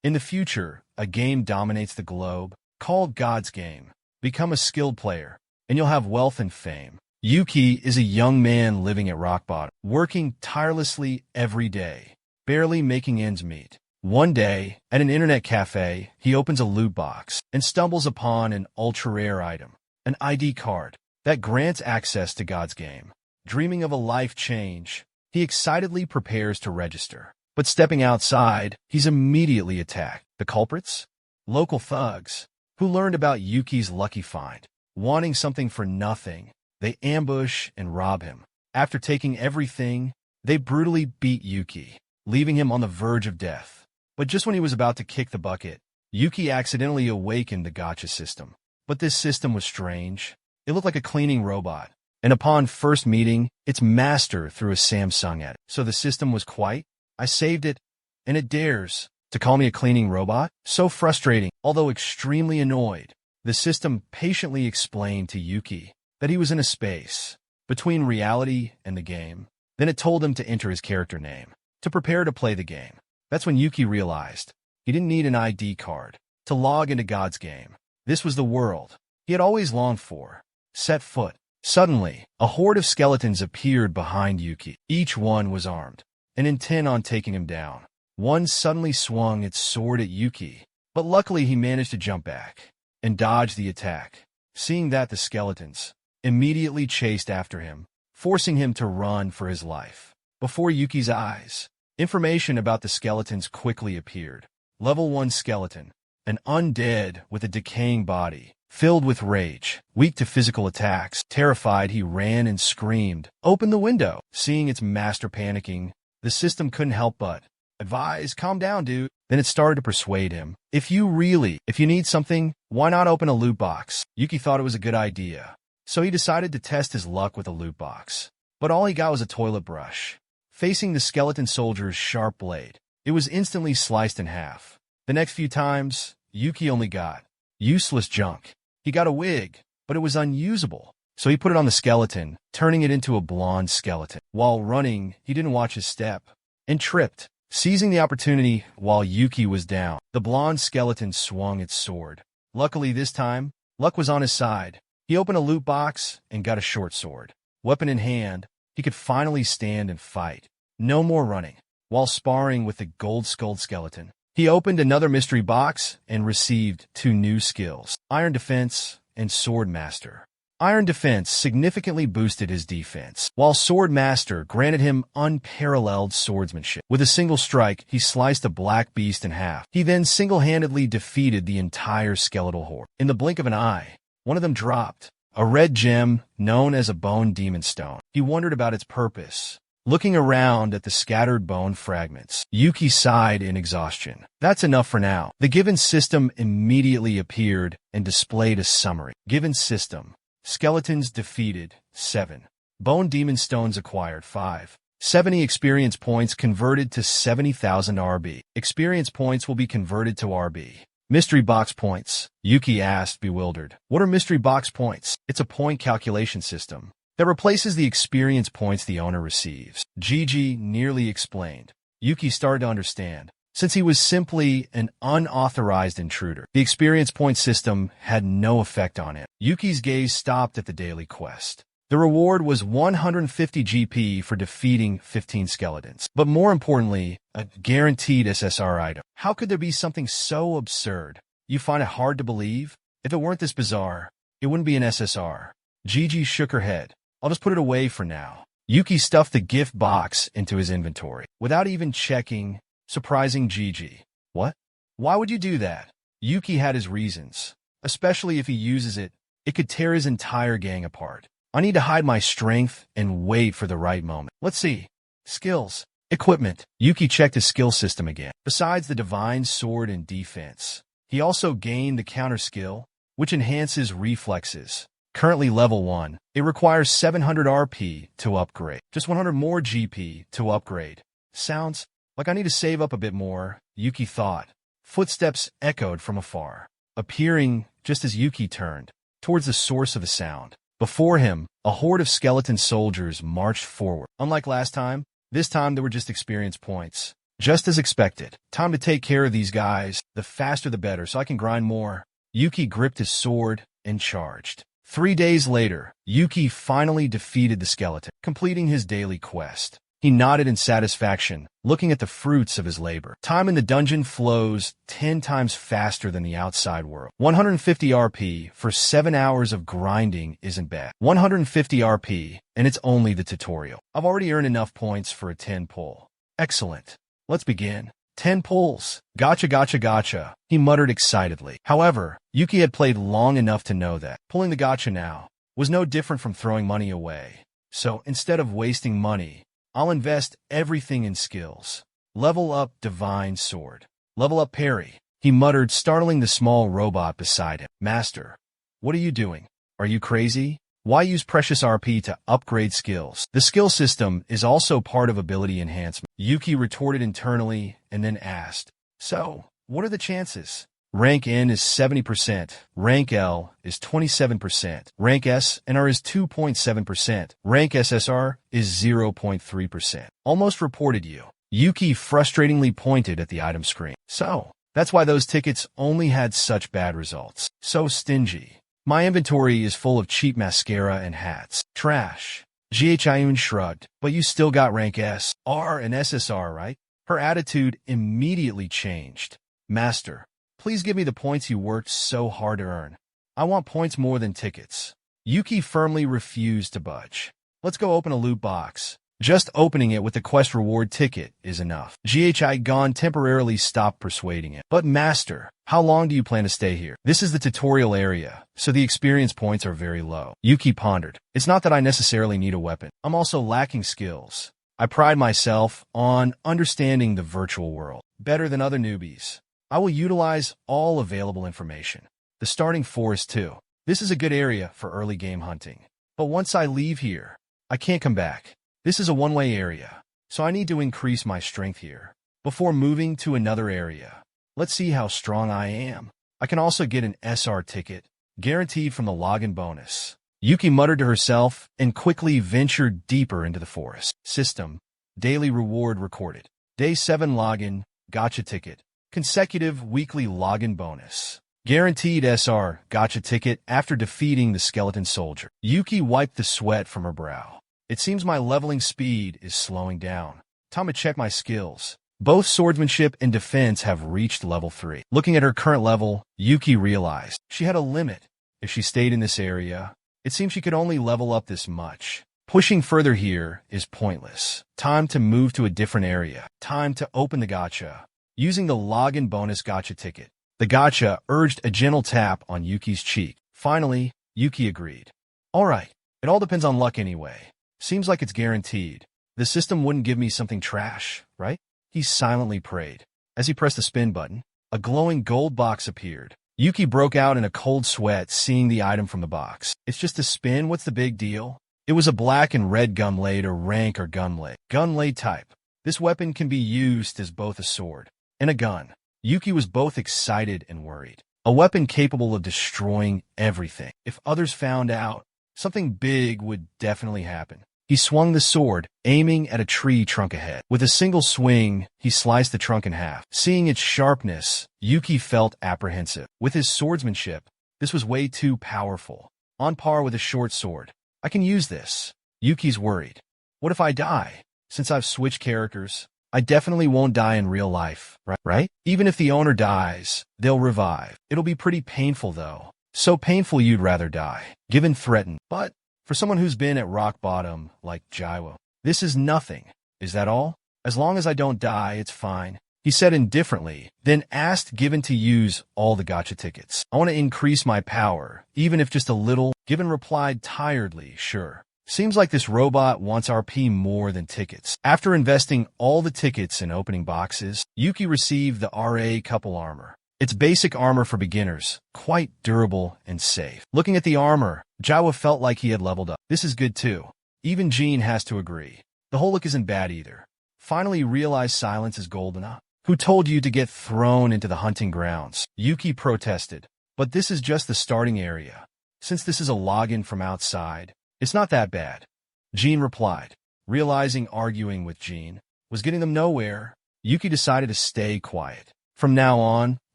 In the future, a game dominates the globe, called God's Game. Become a skilled player, and you'll have wealth and fame. Yuki is a young man living at rock bottom, working tirelessly every day, barely making ends meet. One day, at an internet cafe, he opens a loot box and stumbles upon an ultra-rare item, an ID card that grants access to God's Game. Dreaming of a life change, he excitedly prepares to register. But stepping outside, he's immediately attacked. The culprits? Local thugs, who learned about Yuki's lucky find. Wanting something for nothing, they ambush and rob him. After taking everything, they brutally beat Yuki, leaving him on the verge of death. But just when he was about to kick the bucket, Yuki accidentally awakened the Gacha system. But this system was strange. It looked like a cleaning robot, and upon first meeting, its master threw a Samsung at it. So the system was quite, I saved it, and it dares to call me a cleaning robot? So frustrating. Although extremely annoyed, the system patiently explained to Yuki that he was in a space between reality and the game. Then it told him to enter his character name to prepare to play the game. That's when Yuki realized he didn't need an ID card to log into God's Game. This was the world he had always longed for. Set foot. Suddenly, a horde of skeletons appeared behind Yuki. Each one was armed and intent on taking him down. One suddenly swung its sword at Yuki, but luckily he managed to jump back and dodge the attack. Seeing that, the skeletons immediately chased after him, forcing him to run for his life. Before Yuki's eyes, information about the skeletons quickly appeared. Level 1 skeleton, an undead with a decaying body, filled with rage, weak to physical attacks. Terrified, he ran and screamed, "Open the window!" Seeing its master panicking, the system couldn't help but advise, "Calm down, dude." Then it started to persuade him. If you need something, why not open a loot box? Yuki thought it was a good idea, so he decided to test his luck with a loot box. But all he got was a toilet brush. Facing the skeleton soldier's sharp blade, it was instantly sliced in half. The next few times, Yuki only got useless junk. He got a wig, but it was unusable, so he put it on the skeleton, turning it into a blonde skeleton. While running, he didn't watch his step and tripped. Seizing the opportunity while Yuki was down, the blonde skeleton swung its sword. Luckily this time, luck was on his side. He opened a loot box and got a short sword. Weapon in hand, he could finally stand and fight. No more running. While sparring with the gold-skulled skeleton, he opened another mystery box and received 2 new skills, Iron Defense and Sword Master. Iron Defense significantly boosted his defense, while Sword Master granted him unparalleled swordsmanship. With a single strike, he sliced a black beast in half. He then single-handedly defeated the entire skeletal horde. In the blink of an eye, one of them dropped, a red gem known as a bone demon stone. He wondered about its purpose. Looking around at the scattered bone fragments, Yuki sighed in exhaustion. That's enough for now. The given system immediately appeared and displayed a summary. Given system. Skeletons defeated, 7. Bone Demon Stones acquired, 5. 70 experience points converted to 70,000 RB. Experience points will be converted to RB. Mystery box points. Yuki asked, bewildered. What are mystery box points? It's a point calculation system that replaces the experience points the owner receives. Gigi nearly explained. Yuki started to understand. Since he was simply an unauthorized intruder, the experience point system had no effect on him. Yuki's gaze stopped at the daily quest. The reward was 150 GP for defeating 15 skeletons, but more importantly, a guaranteed SSR item. How could there be something so absurd? You find it hard to believe? If it weren't this bizarre, it wouldn't be an SSR. Gigi shook her head. I'll just put it away for now. Yuki stuffed the gift box into his inventory without even checking, surprising Gigi. What? Why would you do that? Yuki had his reasons. Especially if he uses it, it could tear his entire gang apart. I need to hide my strength and wait for the right moment. Let's see. Skills. Equipment. Yuki checked his skill system again. Besides the divine sword and defense, he also gained the counter skill, which enhances reflexes. Currently level 1, it requires 700 RP to upgrade. Just 100 more GP to upgrade. Sounds like I need to save up a bit more, Yuki thought. Footsteps echoed from afar, appearing just as Yuki turned towards the source of the sound. Before him, a horde of skeleton soldiers marched forward. Unlike last time, this time there were just experience points. Just as expected. Time to take care of these guys. The faster the better, so I can grind more. Yuki gripped his sword and charged. 3 days later, Yuki finally defeated the skeleton, completing his daily quest. He nodded in satisfaction, looking at the fruits of his labor. Time in the dungeon flows 10 times faster than the outside world. 150 RP for 7 hours of grinding isn't bad. 150 RP, and it's only the tutorial. I've already earned enough points for a 10 pull. Excellent. Let's begin. 10 pulls. Gotcha, gotcha, gotcha, he muttered excitedly. However, Yuki had played long enough to know that pulling the gotcha now was no different from throwing money away. So instead of wasting money, I'll invest everything in skills. Level up Divine Sword. Level up Parry, he muttered, startling the small robot beside him. Master, what are you doing? Are you crazy? Why use precious RP to upgrade skills? The skill system is also part of ability enhancement. Yuki retorted internally and then asked, so, what are the chances? Rank N is 70%, Rank L is 27%, Rank S and R is 2.7%, Rank SSR is 0.3%. Almost reported you. Yuki frustratingly pointed at the item screen. So, that's why those tickets only had such bad results. So stingy. My inventory is full of cheap mascara and hats. Trash. Jiayun shrugged. But you still got Rank S, R, and SSR, right? Her attitude immediately changed. Master, please give me the points you worked so hard to earn. I want points more than tickets. Yuki firmly refused to budge. Let's go open a loot box. Just opening it with the quest reward ticket is enough. Jiayun temporarily stopped persuading him. But master, how long do you plan to stay here? This is the tutorial area, so the experience points are very low. Yuki pondered. It's not that I necessarily need a weapon. I'm also lacking skills. I pride myself on understanding the virtual world better than other newbies. I will utilize all available information. The starting forest too. This is a good area for early game hunting. But once I leave here, I can't come back. This is a one-way area, so I need to increase my strength here before moving to another area. Let's see how strong I am. I can also get an SR ticket, guaranteed from the login bonus. Yuki muttered to herself and quickly ventured deeper into the forest. System. Daily reward recorded. Day 7 login, gotcha ticket. Consecutive weekly login bonus. Guaranteed SR gotcha ticket after defeating the skeleton soldier. Yuki wiped the sweat from her brow. It seems my leveling speed is slowing down. Time to check my skills. Both swordsmanship and defense have reached level 3. Looking at her current level, Yuki realized she had a limit. If she stayed in this area, it seemed she could only level up this much. Pushing further here is pointless. Time to move to a different area. Time to open the gacha. Using the login bonus gotcha ticket, the gacha urged a gentle tap on Yuki's cheek. Finally, Yuki agreed. Alright, it all depends on luck anyway. Seems like it's guaranteed. The system wouldn't give me something trash, right? He silently prayed. As he pressed the spin button, a glowing gold box appeared. Yuki broke out in a cold sweat seeing the item from the box. It's just a spin, what's the big deal? It was a black and red gunblade or rank or gunblade. Gunblade type. This weapon can be used as both a sword and a gun. Yuki was both excited and worried. A weapon capable of destroying everything. If others found out, something big would definitely happen. He swung the sword, aiming at a tree trunk ahead. With a single swing, he sliced the trunk in half. Seeing its sharpness, Yuki felt apprehensive. With his swordsmanship, this was way too powerful. On par with a short sword. I can use this. Yuki's worried. What if I die? Since I've switched characters, I definitely won't die in real life, right? Even if the owner dies, they'll revive. It'll be pretty painful though. So painful you'd rather die. Given threatened. But for someone who's been at rock bottom, like Jiwo, this is nothing. Is that all? As long as I don't die, it's fine. He said indifferently, then asked Given to use all the gacha tickets. I want to increase my power, even if just a little. Given replied tiredly, sure. Seems like this robot wants RP more than tickets. After investing all the tickets in opening boxes, Yuki received the RA couple armor. It's basic armor for beginners, quite durable and safe. Looking at the armor, Jawa felt like he had leveled up. This is good too. Even Jean has to agree. The whole look isn't bad either. Finally realized silence is golden. Who told you to get thrown into the hunting grounds? Yuki protested. But this is just the starting area. Since this is a login from outside, it's not that bad. Jean replied. Realizing arguing with Jean was getting them nowhere, Yuki decided to stay quiet. From now on,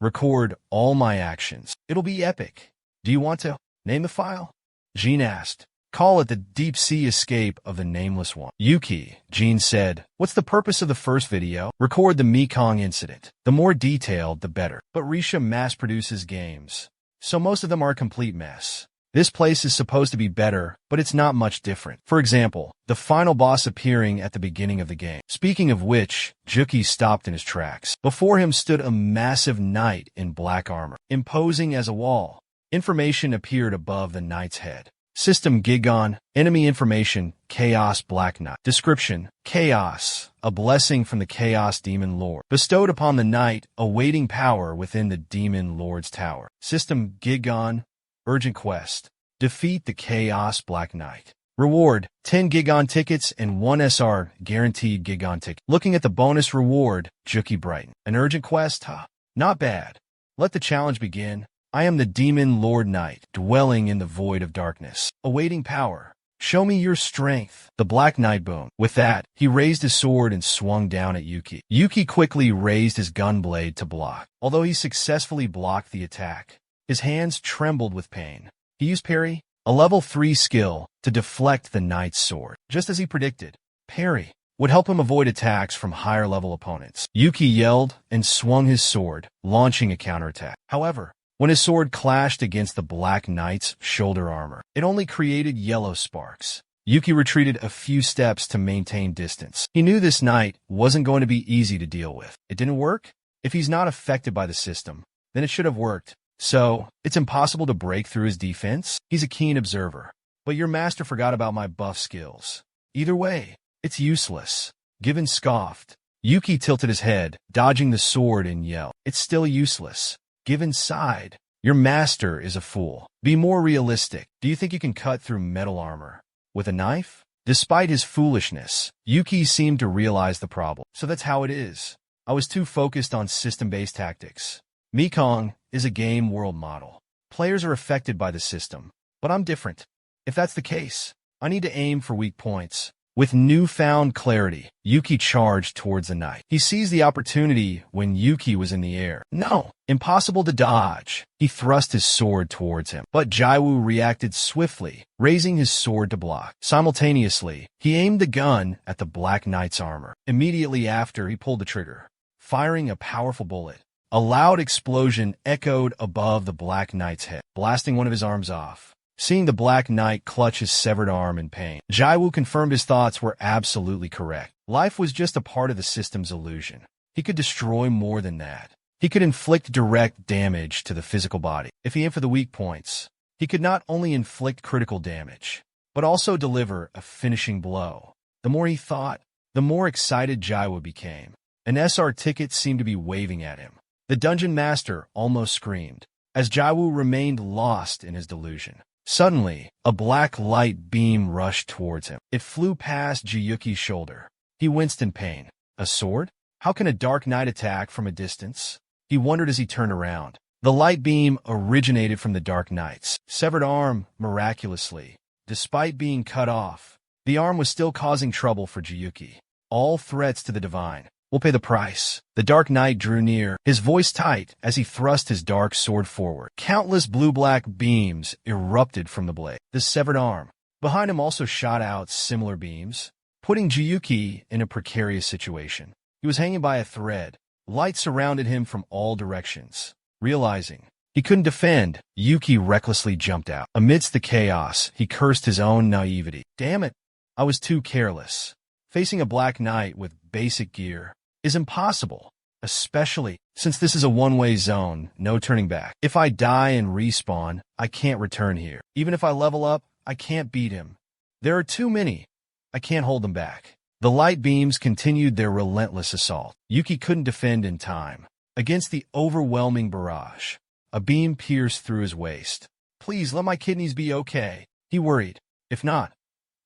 record all my actions. It'll be epic. Do you want to name the file? Jean asked. Call it the Deep Sea Escape of the Nameless One. Yuki, Jean said. What's the purpose of the first video? Record the Mekong incident. The more detailed, the better. But Risha mass-produces games, so most of them are a complete mess. This place is supposed to be better, but it's not much different. For example, the final boss appearing at the beginning of the game. Speaking of which, Juki stopped in his tracks. Before him stood a massive knight in black armor, imposing as a wall. Information appeared above the knight's head. System Gigon, enemy information, Chaos Black Knight. Description, Chaos, a blessing from the Chaos Demon Lord, bestowed upon the knight, awaiting power within the Demon Lord's tower. System Gigon, urgent quest, defeat the Chaos Black Knight. Reward, 10 Gigon tickets and 1 SR guaranteed Gigon ticket. Looking at the bonus reward, Juki brightened. An urgent quest, huh? Not bad. Let the challenge begin. I am the Demon Lord Knight, dwelling in the void of darkness, awaiting power. Show me your strength. The Black Knight boomed. With that, he raised his sword and swung down at Yuki. Yuki quickly raised his gun blade to block. Although he successfully blocked the attack, his hands trembled with pain. He used parry, a level 3 skill, to deflect the knight's sword. Just as he predicted, parry would help him avoid attacks from higher-level opponents. Yuki yelled and swung his sword, launching a counterattack. However, when his sword clashed against the Black Knight's shoulder armor, it only created yellow sparks. Yuki retreated a few steps to maintain distance. He knew this knight wasn't going to be easy to deal with. It didn't work? If he's not affected by the system, then it should have worked. So, it's impossible to break through his defense? He's a keen observer. But your master forgot about my buff skills. Either way, it's useless. Given scoffed. Yuki tilted his head, dodging the sword and yelled. It's still useless. Given sighed. Your master is a fool. Be more realistic. Do you think you can cut through metal armor with a knife? Despite his foolishness, Yuki seemed to realize the problem. So that's how it is. I was too focused on system-based tactics. Mekong is a game world model. Players are affected by the system, but I'm different. If that's the case, I need to aim for weak points. With newfound clarity, Yuki charged towards the knight. He seized the opportunity when Yuki was in the air. No, impossible to dodge. He thrust his sword towards him, but Jaiwoo reacted swiftly, raising his sword to block. Simultaneously, he aimed the gun at the Black Knight's armor. Immediately after, he pulled the trigger, firing a powerful bullet. A loud explosion echoed above the Black Knight's head, blasting one of his arms off. Seeing the Black Knight clutch his severed arm in pain, Jaiwoo confirmed his thoughts were absolutely correct. Life was just a part of the system's illusion. He could destroy more than that. He could inflict direct damage to the physical body. If he aimed for the weak points, he could not only inflict critical damage, but also deliver a finishing blow. The more he thought, the more excited Jaiwoo became. An SR ticket seemed to be waving at him. The Dungeon Master almost screamed, as Jaiwoo remained lost in his delusion. Suddenly, a black light beam rushed towards him. It flew past Jiyuki's shoulder. He winced in pain. A sword? How can a dark knight attack from a distance? He wondered as he turned around. The light beam originated from the Dark Knight's severed arm miraculously. Despite being cut off, the arm was still causing trouble for Jiyuki. All threats to the divine will pay the price. The Dark Knight drew near, his voice tight as he thrust his dark sword forward. Countless blue-black beams erupted from the blade. The severed arm behind him also shot out similar beams, putting Jiyuki in a precarious situation. He was hanging by a thread. Light surrounded him from all directions. Realizing he couldn't defend, Yuki recklessly jumped out. Amidst the chaos, he cursed his own naivety. Damn it, I was too careless. Facing a Black Knight with basic gear is impossible, especially since this is a one-way zone, no turning back. If I die and respawn, I can't return here. Even if I level up, I can't beat him. There are too many. I can't hold them back. The light beams continued their relentless assault. Yuki couldn't defend in time. Against the overwhelming barrage, a beam pierced through his waist. Please let my kidneys be okay, he worried. If not,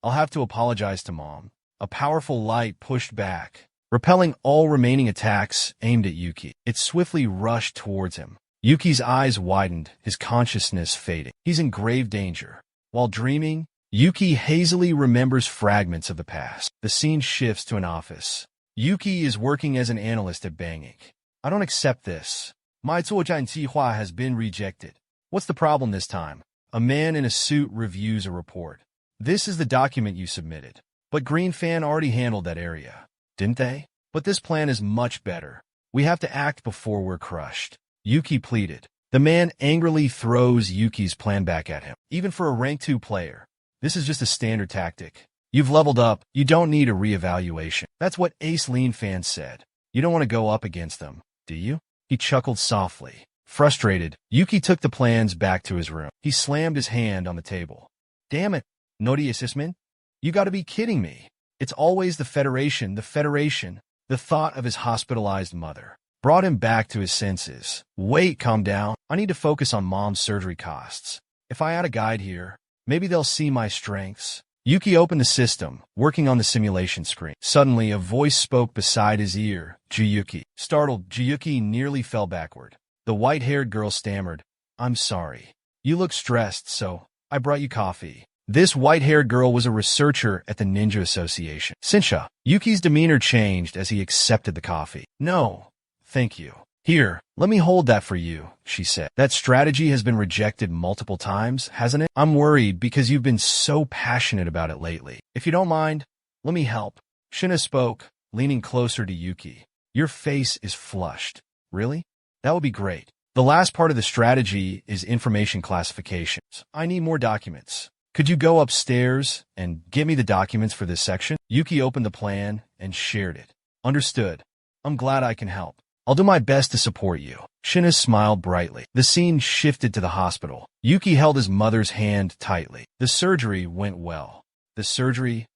I'll have to apologize to Mom. A powerful light pushed back, repelling all remaining attacks aimed at Yuki. It swiftly rushed towards him. Yuki's eyes widened, his consciousness fading. He's in grave danger. While dreaming, Yuki hazily remembers fragments of the past. The scene shifts to an office. Yuki is working as an analyst at Bangik. I don't accept this. My 作战计划 has been rejected. What's the problem this time? A man in a suit reviews a report. This is the document you submitted. But Green Fan already handled that area, didn't they? But this plan is much better. We have to act before we're crushed. Yuki pleaded. The man angrily throws Yuki's plan back at him. Even for a rank 2 player, this is just a standard tactic. You've leveled up. You don't need a reevaluation. That's what Ace Lean Fan said. You don't want to go up against them, do you? He chuckled softly. Frustrated, Yuki took the plans back to his room. He slammed his hand on the table. Damn it, Nori assessment? You gotta be kidding me. It's always the Federation, the Federation. The thought of his hospitalized mother brought him back to his senses. Wait, calm down. I need to focus on mom's surgery costs. If I add a guide here, maybe they'll see my strengths. Yuki opened the system, working on the simulation screen. Suddenly, a voice spoke beside his ear. Jiyuki. Startled, Jiyuki nearly fell backward. The white-haired girl stammered, I'm sorry. You look stressed, so I brought you coffee. This white-haired girl was a researcher at the Ninja Association. Sinsha. Yuki's demeanor changed as he accepted the coffee. No, thank you. Here, let me hold that for you, she said. That strategy has been rejected multiple times, hasn't it? I'm worried because you've been so passionate about it lately. If you don't mind, let me help. Shina spoke, leaning closer to Yuki. Your face is flushed. Really? That would be great. The last part of the strategy is information classifications. I need more documents. Could you go upstairs and get me the documents for this section? Yuki opened the plan and shared it. Understood. I'm glad I can help. I'll do my best to support you. Shina smiled brightly. The scene shifted to the hospital. Yuki held his mother's hand tightly. The surgery went well. The surgery?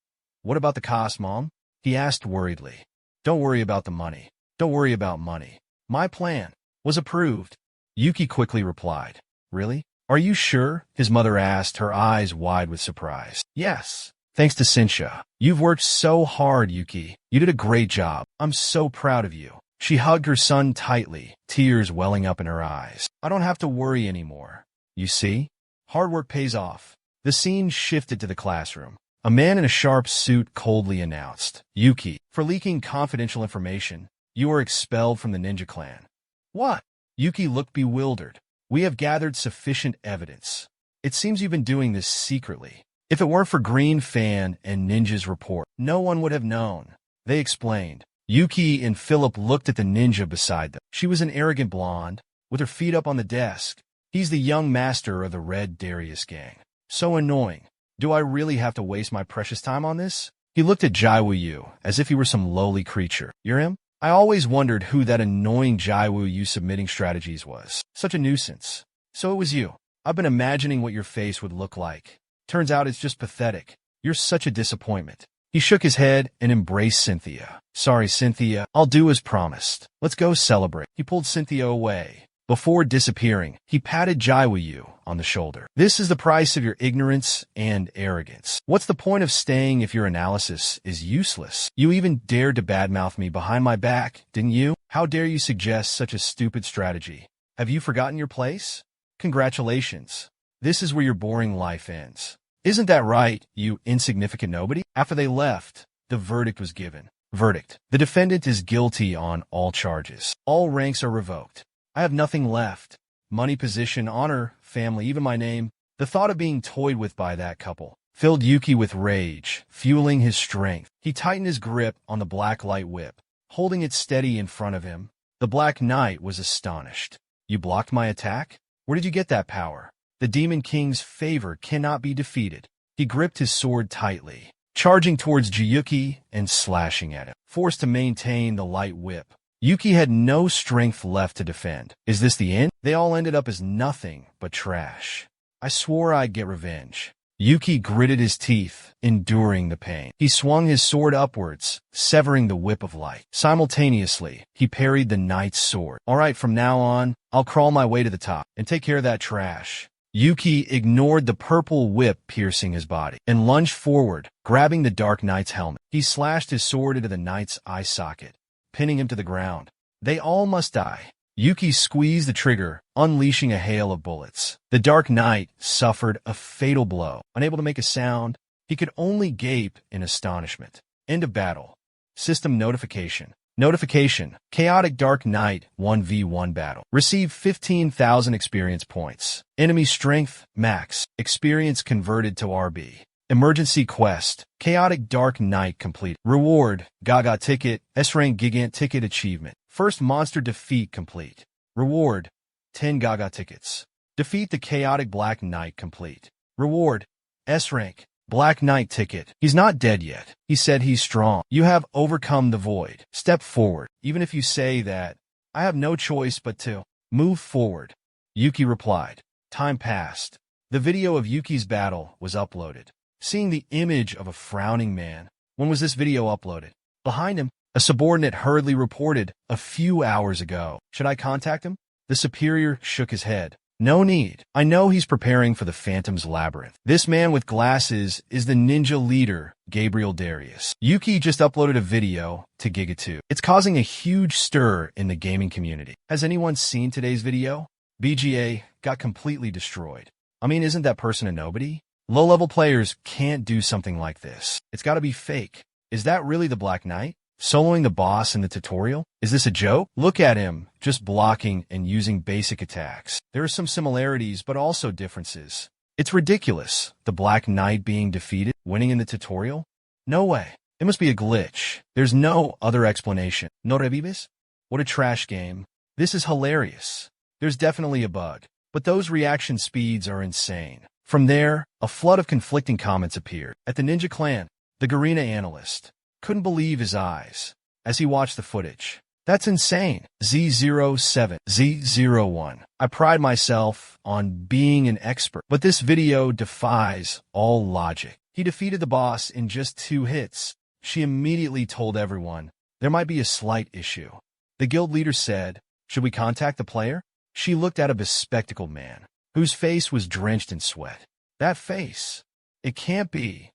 What about the cost, Mom? He asked worriedly. Don't worry about the money. Don't worry about money. My plan was approved. Yuki quickly replied. Really? Are you sure? His mother asked, her eyes wide with surprise. Yes. Thanks to Sinsha. You've worked so hard, Yuki. You did a great job. I'm so proud of you. She hugged her son tightly, tears welling up in her eyes. I don't have to worry anymore. You see? Hard work pays off. The scene shifted to the classroom. A man in a sharp suit coldly announced, Yuki, for leaking confidential information, you are expelled from the ninja clan. What? Yuki looked bewildered. We have gathered sufficient evidence. It seems you've been doing this secretly. If it weren't for Green Fan and Ninja's report, no one would have known. They explained. Yuki and Philip looked at the ninja beside them. She was an arrogant blonde, with her feet up on the desk. He's the young master of the Red Darius gang. So annoying. Do I really have to waste my precious time on this? He looked at Jaiwu Yu as if he were some lowly creature. You're him? I always wondered who that annoying Jaiwu Yu submitting strategies was. Such a nuisance. So it was you. I've been imagining what your face would look like. Turns out it's just pathetic. You're such a disappointment. He shook his head and embraced Cynthia. Sorry, Cynthia. I'll do as promised. Let's go celebrate. He pulled Cynthia away. Before disappearing, he patted Jaiwu Yu on the shoulder. This is the price of your ignorance and arrogance. What's the point of staying if your analysis is useless? You even dared to badmouth me behind my back, didn't you? How dare you suggest such a stupid strategy? Have you forgotten your place? Congratulations. This is where your boring life ends. Isn't that right, you insignificant nobody? After they left, the verdict was given. Verdict. The defendant is guilty on all charges. All ranks are revoked. I have nothing left. Money, position, honor, family, even my name. The thought of being toyed with by that couple filled Yuki with rage, fueling his strength. He tightened his grip on the black light whip, holding it steady in front of him. The Black Knight was astonished. You blocked my attack? Where did you get that power? The Demon King's favor cannot be defeated. He gripped his sword tightly, charging towards Jiyuki and slashing at him. Forced to maintain the light whip, Yuki had no strength left to defend. Is this the end? They all ended up as nothing but trash. I swore I'd get revenge. Yuki gritted his teeth, enduring the pain. He swung his sword upwards, severing the whip of light. Simultaneously, he parried the knight's sword. All right, from now on, I'll crawl my way to the top and take care of that trash. Yuki ignored the purple whip piercing his body and lunged forward, grabbing the Dark Knight's helmet. He slashed his sword into the knight's eye socket, pinning him to the ground. They all must die. Yuki squeezed the trigger, unleashing a hail of bullets. The Dark Knight suffered a fatal blow. Unable to make a sound, he could only gape in astonishment. End of battle. System notification. Notification. Chaotic Dark Knight 1v1 battle. Receive 15,000 experience points. Enemy strength, max. Experience converted to RB. Emergency quest. Chaotic Dark Knight complete. Reward. Gaga ticket. S-rank Gigant ticket achievement. First monster defeat complete. Reward. 10 Gaga tickets. Defeat the Chaotic Black Knight complete. Reward. S-rank. Black Knight ticket. He's not dead yet. He said he's strong. You have overcome the void. Step forward. Even if you say that, I have no choice but to move forward. Yuki replied. Time passed. The video of Yuki's battle was uploaded. Seeing the image of a frowning man. When was this video uploaded? Behind him, a subordinate hurriedly reported a few hours ago. Should I contact him? The superior shook his head. No need. I know he's preparing for the Phantom's Labyrinth. This man with glasses is the ninja leader, Gabriel Darius. Yuki just uploaded a video to Giga2. It's causing a huge stir in the gaming community. Has anyone seen today's video? BGA got completely destroyed. I mean, isn't that person a nobody? Low-level players can't do something like this. It's gotta be fake. Is that really the Black Knight? Soloing the boss in the tutorial? Is this a joke? Look at him, just blocking and using basic attacks. There are some similarities, but also differences. It's ridiculous. The Black Knight being defeated, winning in the tutorial? No way. It must be a glitch. There's no other explanation. No revives? What a trash game. This is hilarious. There's definitely a bug. But those reaction speeds are insane. From there, a flood of conflicting comments appeared. At the Ninja Clan, the Garena analyst couldn't believe his eyes as he watched the footage. That's insane. Z07, Z01. I pride myself on being an expert, but this video defies all logic. He defeated the boss in just 2 hits. She immediately told everyone there might be a slight issue. The guild leader said, should we contact the player? She looked at a bespectacled man whose face was drenched in sweat. That face. It can't be.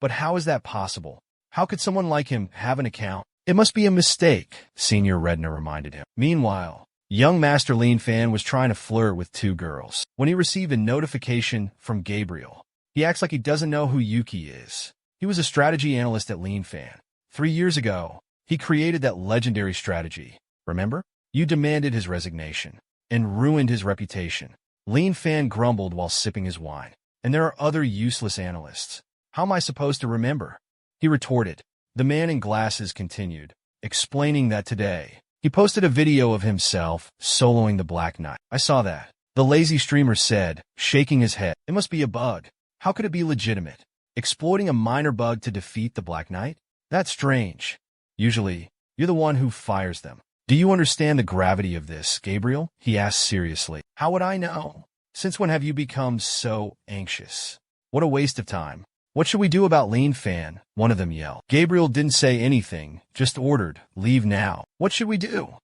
But how is that possible? How could someone like him have an account? It must be a mistake, Senior Redna reminded him. Meanwhile, young Master Lean Fan was trying to flirt with 2 girls when he received a notification from Gabriel. He acts like he doesn't know who Yuki is. He was a strategy analyst at Lean Fan. 3 years ago, he created that legendary strategy. Remember? You demanded his resignation and ruined his reputation. Lean Fan grumbled while sipping his wine. And there are other useless analysts. How am I supposed to remember? He retorted. The man in glasses continued, explaining that today, he posted a video of himself soloing the Black Knight. I saw that. The lazy streamer said, shaking his head. It must be a bug. How could it be legitimate? Exploiting a minor bug to defeat the Black Knight? That's strange. Usually, you're the one who fires them. Do you understand the gravity of this, Gabriel? He asked seriously. How would I know? Since when have you become so anxious? What a waste of time. What should we do about Lean Fan? One of them yelled. Gabriel didn't say anything, just ordered, leave now. What should we do?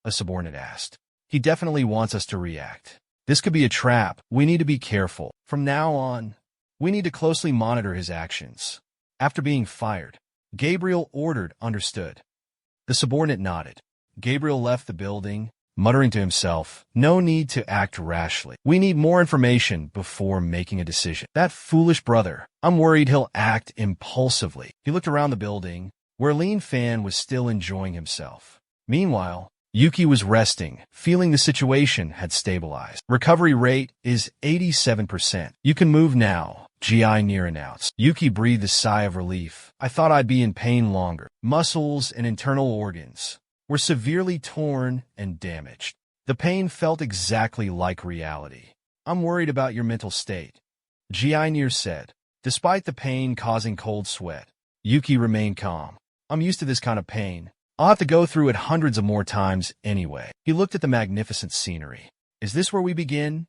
A subordinate asked. He definitely wants us to react. This could be a trap. We need to be careful. From now on, we need to closely monitor his actions. After being fired, Gabriel ordered, understood. The subordinate nodded. Gabriel left the building, muttering to himself, no need to act rashly. We need more information before making a decision. That foolish brother. I'm worried he'll act impulsively. He looked around the building, where Lean Fan was still enjoying himself. Meanwhile, Yuki was resting, feeling the situation had stabilized. Recovery rate is 87%. You can move now, GI Near announced. Yuki breathed a sigh of relief. I thought I'd be in pain longer. Muscles and internal organs were severely torn and damaged. The pain felt exactly like reality. I'm worried about your mental state, GI Near said. Despite the pain causing cold sweat, Yuki remained calm. I'm used to this kind of pain. I'll have to go through it hundreds of more times anyway. He looked at the magnificent scenery. Is this where we begin?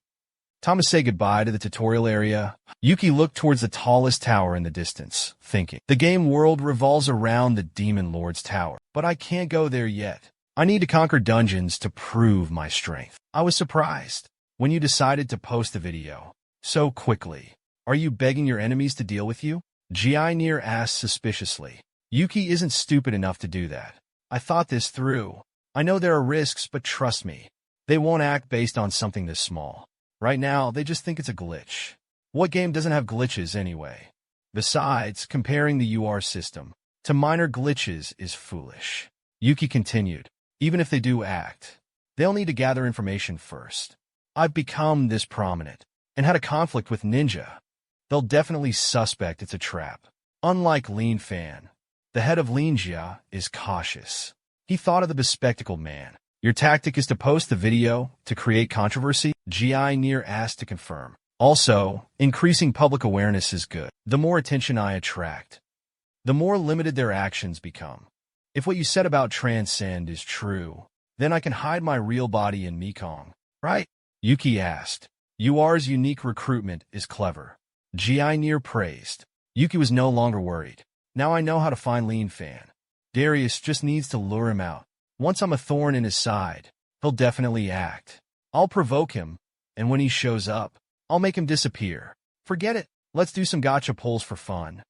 Thomas said goodbye to the tutorial area. Yuki looked towards the tallest tower in the distance, thinking. The game world revolves around the Demon Lord's tower, but I can't go there yet. I need to conquer dungeons to prove my strength. I was surprised when you decided to post the video so quickly. Are you begging your enemies to deal with you? GI Near asked suspiciously. Yuki isn't stupid enough to do that. I thought this through. I know there are risks, but trust me, they won't act based on something this small. Right now, they just think it's a glitch. What game doesn't have glitches anyway? Besides, comparing the UR system to minor glitches is foolish. Yuki continued. Even if they do act, they'll need to gather information first. I've become this prominent and had a conflict with Ninja. They'll definitely suspect it's a trap. Unlike Lin Fan, the head of Linjia is cautious. He thought of the bespectacled man. Your tactic is to post the video to create controversy? Gi Near asked to confirm. Also, increasing public awareness is good. The more attention I attract, the more limited their actions become. If what you said about Transcend is true, then I can hide my real body in Mekong, right? Yuki asked. UR's unique recruitment is clever. Gi Near praised. Yuki was no longer worried. Now I know how to find Lin Fan. Darius just needs to lure him out. Once I'm a thorn in his side, he'll definitely act. I'll provoke him, and when he shows up, I'll make him disappear. Forget it. Let's do some gacha pulls for fun.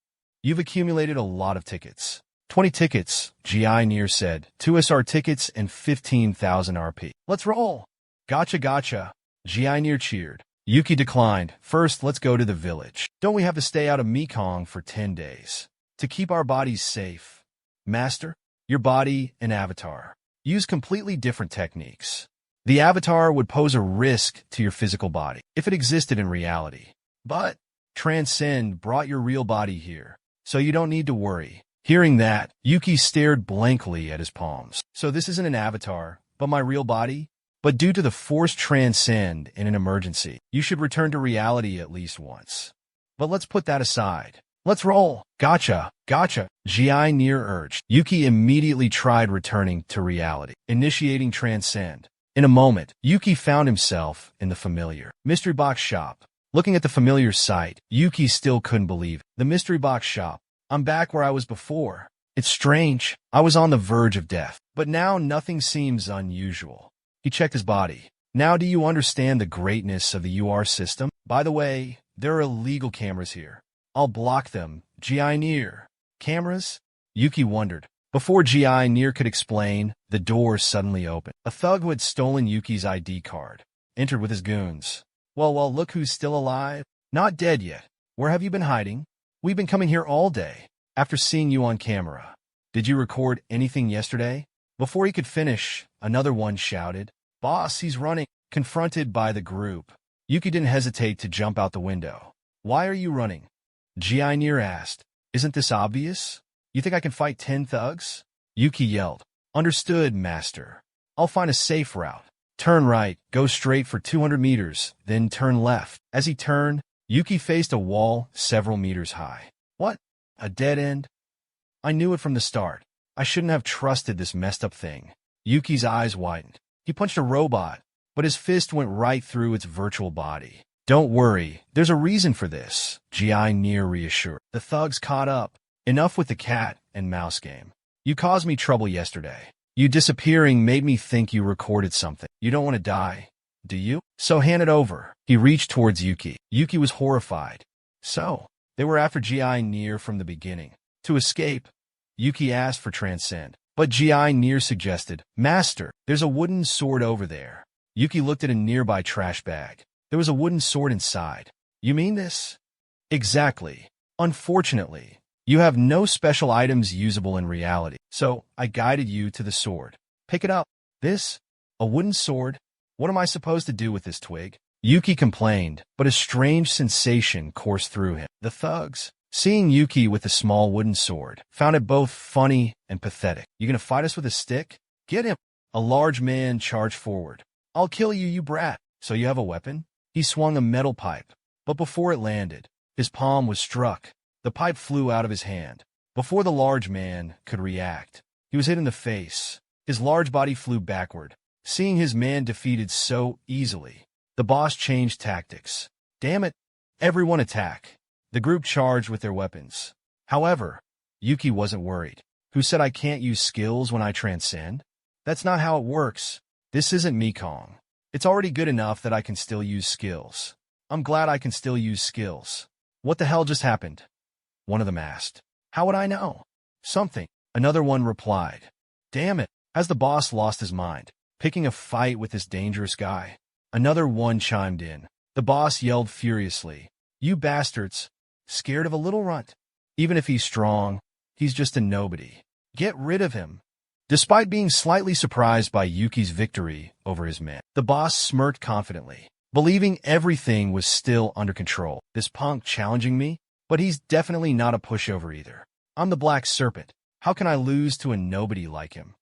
You've accumulated a lot of tickets. 20 tickets, Gi Near said. 2 SR tickets and 15,000 RP. Let's roll. Gacha gacha. Gi Near cheered. Yuki declined. First, let's go to the village. Don't we have to stay out of Mekong for 10 days? To keep our bodies safe. Master, your body and avatar. Use completely different techniques. The avatar would pose a risk to your physical body if it existed in reality. But Transcend brought your real body here, so you don't need to worry. Hearing that, Yuki stared blankly at his palms. So this isn't an avatar, but my real body? But due to the forced Transcend in an emergency, you should return to reality at least once. But let's put that aside. Let's roll. Gacha, gacha, Gi Near urged. Yuki immediately tried returning to reality, initiating Transcend. In a moment, Yuki found himself in the familiar mystery box shop. Looking at the familiar sight, Yuki still couldn't believe it. The mystery box shop. I'm back where I was before. It's strange. I was on the verge of death, but now nothing seems unusual. He checked his body. Now do you understand the greatness of the UR system? By the way, there are illegal cameras here. I'll block them. Gi Near. Cameras? Yuki wondered. Before Gi Near could explain, the door suddenly opened. A thug who had stolen Yuki's ID card entered with his goons. Well, look who's still alive. Not dead yet. Where have you been hiding? We've been coming here all day, after seeing you on camera. Did you record anything yesterday? Before he could finish, another one shouted, Boss, he's running. Confronted by the group, Yuki didn't hesitate to jump out the window. Why are you running? Gi Near asked. Isn't this obvious? You think I can fight 10 thugs? Yuki yelled. Understood, master. I'll find a safe route. Turn right, go straight for 200 meters, then turn left. As he turned, Yuki faced a wall several meters high. What? A dead end? I knew it from the start. I shouldn't have trusted this messed up thing. Yuki's eyes widened. He punched a robot, but his fist went right through its virtual body. Don't worry, there's a reason for this, Gi Near reassured. The thugs caught up. Enough with the cat and mouse game. You caused me trouble yesterday. You disappearing made me think you recorded something. You don't want to die, do you? So hand it over. He reached towards Yuki. Yuki was horrified. So, they were after Gi Near from the beginning. To escape, Yuki asked for Transcend. But Gi Near suggested, Master, there's a wooden sword over there. Yuki looked at a nearby trash bag. There was a wooden sword inside. You mean this? Exactly. Unfortunately, you have no special items usable in reality, so I guided you to the sword. Pick it up. This? A wooden sword? What am I supposed to do with this twig? Yuki complained, but a strange sensation coursed through him. The thugs, seeing Yuki with the small wooden sword, found it both funny and pathetic. You gonna fight us with a stick? Get him! A large man charged forward. I'll kill you, you brat. So you have a weapon? He swung a metal pipe, but before it landed, his palm was struck. The pipe flew out of his hand. Before the large man could react, he was hit in the face. His large body flew backward. Seeing his man defeated so easily, the boss changed tactics. Damn it! Everyone attack. The group charged with their weapons. However, Yuki wasn't worried. Who said I can't use skills when I transcend? That's not how it works. This isn't Mekong. It's already good enough that I can still use skills. I'm glad I can still use skills. What the hell just happened? One of them asked. How would I know? Something. Another one replied. Damn it. Has the boss lost his mind? Picking a fight with this dangerous guy? Another one chimed in. The boss yelled furiously. You bastards. Scared of a little runt. Even if he's strong, He's just a nobody. Get rid of him. Despite being slightly surprised by Yuki's victory over his men, the boss smirked confidently, believing everything was still under control. This punk challenging me? But he's definitely not a pushover either. I'm the Black Serpent. How can I lose to a nobody like him?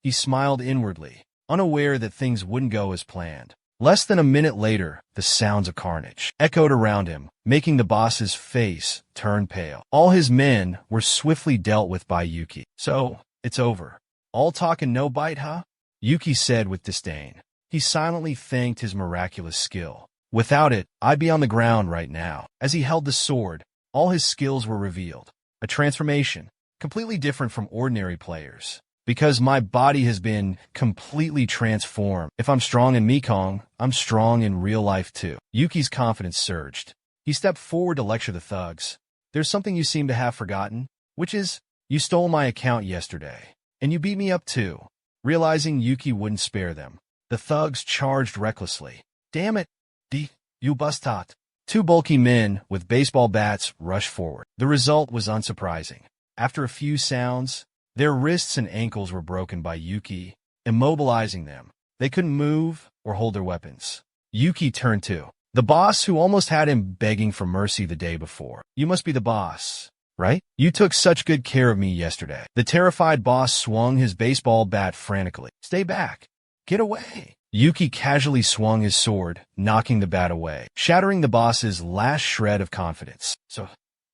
He smiled inwardly, unaware that things wouldn't go as planned. Less than a minute later, the sounds of carnage echoed around him, making the boss's face turn pale. All his men were swiftly dealt with by Yuki. So, it's over. All talk and no bite, huh? Yuki said with disdain. He silently thanked his miraculous skill. Without it, I'd be on the ground right now. As he held the sword, all his skills were revealed. A transformation, completely different from ordinary players. Because my body has been completely transformed. If I'm strong in Mekong, I'm strong in real life too. Yuki's confidence surged. He stepped forward to lecture the thugs. There's something you seem to have forgotten, which is, you stole my account yesterday. And you beat me up too. Realizing Yuki wouldn't spare them, the thugs charged recklessly. Damn it, you bustat. Two bulky men with baseball bats rushed forward. The result was unsurprising. After a few sounds, their wrists and ankles were broken by Yuki, immobilizing them. They couldn't move or hold their weapons. Yuki turned to the boss, who almost had him begging for mercy the day before. You must be the boss, right? You took such good care of me yesterday. The terrified boss swung his baseball bat frantically. Stay back. Get away. Yuki casually swung his sword, knocking the bat away, shattering the boss's last shred of confidence. So,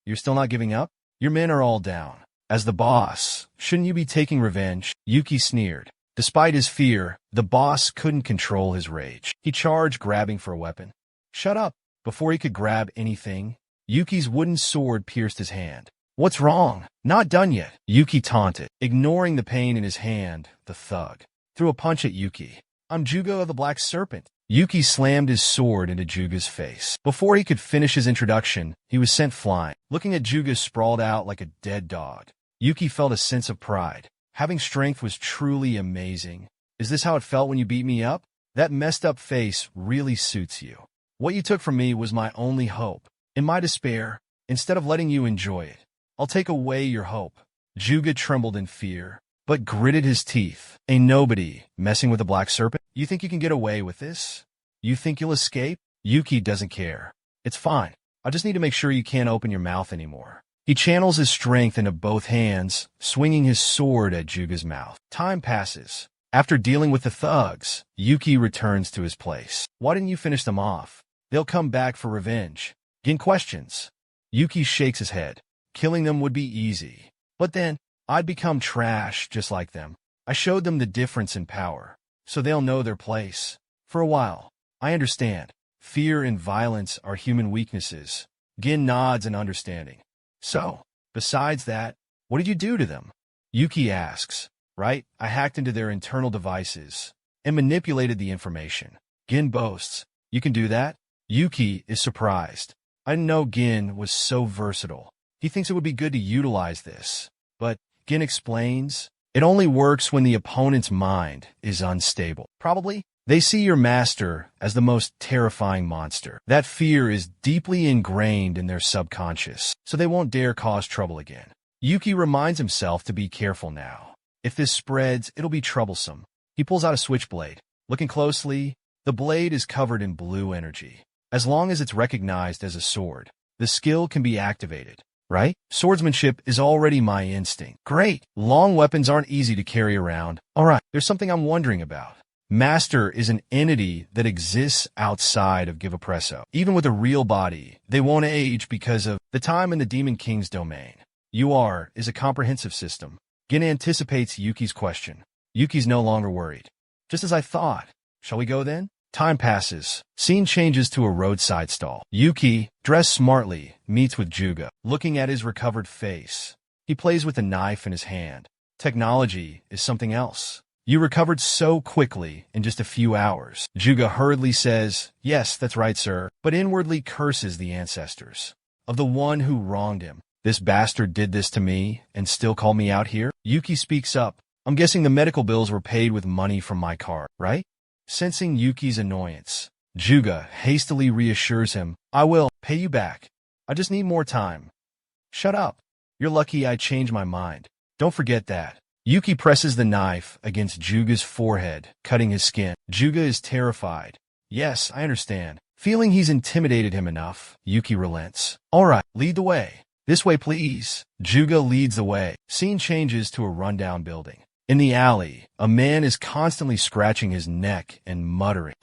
you're still not giving up? Your men are all down. As the boss, shouldn't you be taking revenge? Yuki sneered. Despite his fear, the boss couldn't control his rage. He charged, grabbing for a weapon. Shut up! Before he could grab anything, Yuki's wooden sword pierced his hand. What's wrong? Not done yet, Yuki taunted. Ignoring the pain in his hand, the thug threw a punch at Yuki. I'm Juga of the Black Serpent. Yuki slammed his sword into Juga's face. Before he could finish his introduction, he was sent flying. Looking at Juga sprawled out like a dead dog, Yuki felt a sense of pride. Having strength was truly amazing. Is this how it felt when you beat me up? That messed up face really suits you. What you took from me was my only hope. In my despair, instead of letting you enjoy it, I'll take away your hope. Juga trembled in fear, but gritted his teeth. Ain't nobody messing with the Black Serpent. You think you can get away with this? You think you'll escape? Yuki doesn't care. It's fine. I just need to make sure you can't open your mouth anymore. He channels his strength into both hands, swinging his sword at Juga's mouth. Time passes. After dealing with the thugs, Yuki returns to his place. Why didn't you finish them off? They'll come back for revenge. Gin questions. Yuki shakes his head. Killing them would be easy. But then, I'd become trash just like them. I showed them the difference in power, so they'll know their place. For a while, I understand. Fear and violence are human weaknesses. Gin nods in understanding. So, besides that, what did you do to them? Yuki asks. Right, I hacked into their internal devices and manipulated the information. Gin boasts. You can do that? Yuki is surprised. I didn't know Gin was so versatile. He thinks it would be good to utilize this. But, Gin explains, it only works when the opponent's mind is unstable. Probably, they see your master as the most terrifying monster. That fear is deeply ingrained in their subconscious, so they won't dare cause trouble again. Yuki reminds himself to be careful now. If this spreads, it'll be troublesome. He pulls out a switchblade. Looking closely, the blade is covered in blue energy. As long as it's recognized as a sword, the skill can be activated. Right? Swordsmanship is already my instinct. Great. Long weapons aren't easy to carry around. Alright, there's something I'm wondering about. Master is an entity that exists outside of Give Oppresso. Even with a real body, they won't age because of the time in the Demon King's domain. UR is a comprehensive system. Gin anticipates Yuki's question. Yuki's no longer worried. Just as I thought. Shall we go then? Time passes. Scene changes to a roadside stall. Yuki, dressed smartly, meets with Juga. Looking at his recovered face, he plays with a knife in his hand. Technology is something else. You recovered so quickly in just a few hours. Juga hurriedly says, yes, that's right, sir, but inwardly curses the ancestors of the one who wronged him. This bastard did this to me and still call me out here? Yuki speaks up. I'm guessing the medical bills were paid with money from my card, right? Sensing Yuki's annoyance, Juga hastily reassures him, I will pay you back. I just need more time. Shut up. You're lucky I changed my mind. Don't forget that. Yuki presses the knife against Juga's forehead, cutting his skin. Juga is terrified. Yes, I understand. Feeling he's intimidated him enough, Yuki relents. All right, lead the way. This way, please. Juga leads the way. Scene changes to a rundown building. In the alley, a man is constantly scratching his neck and muttering,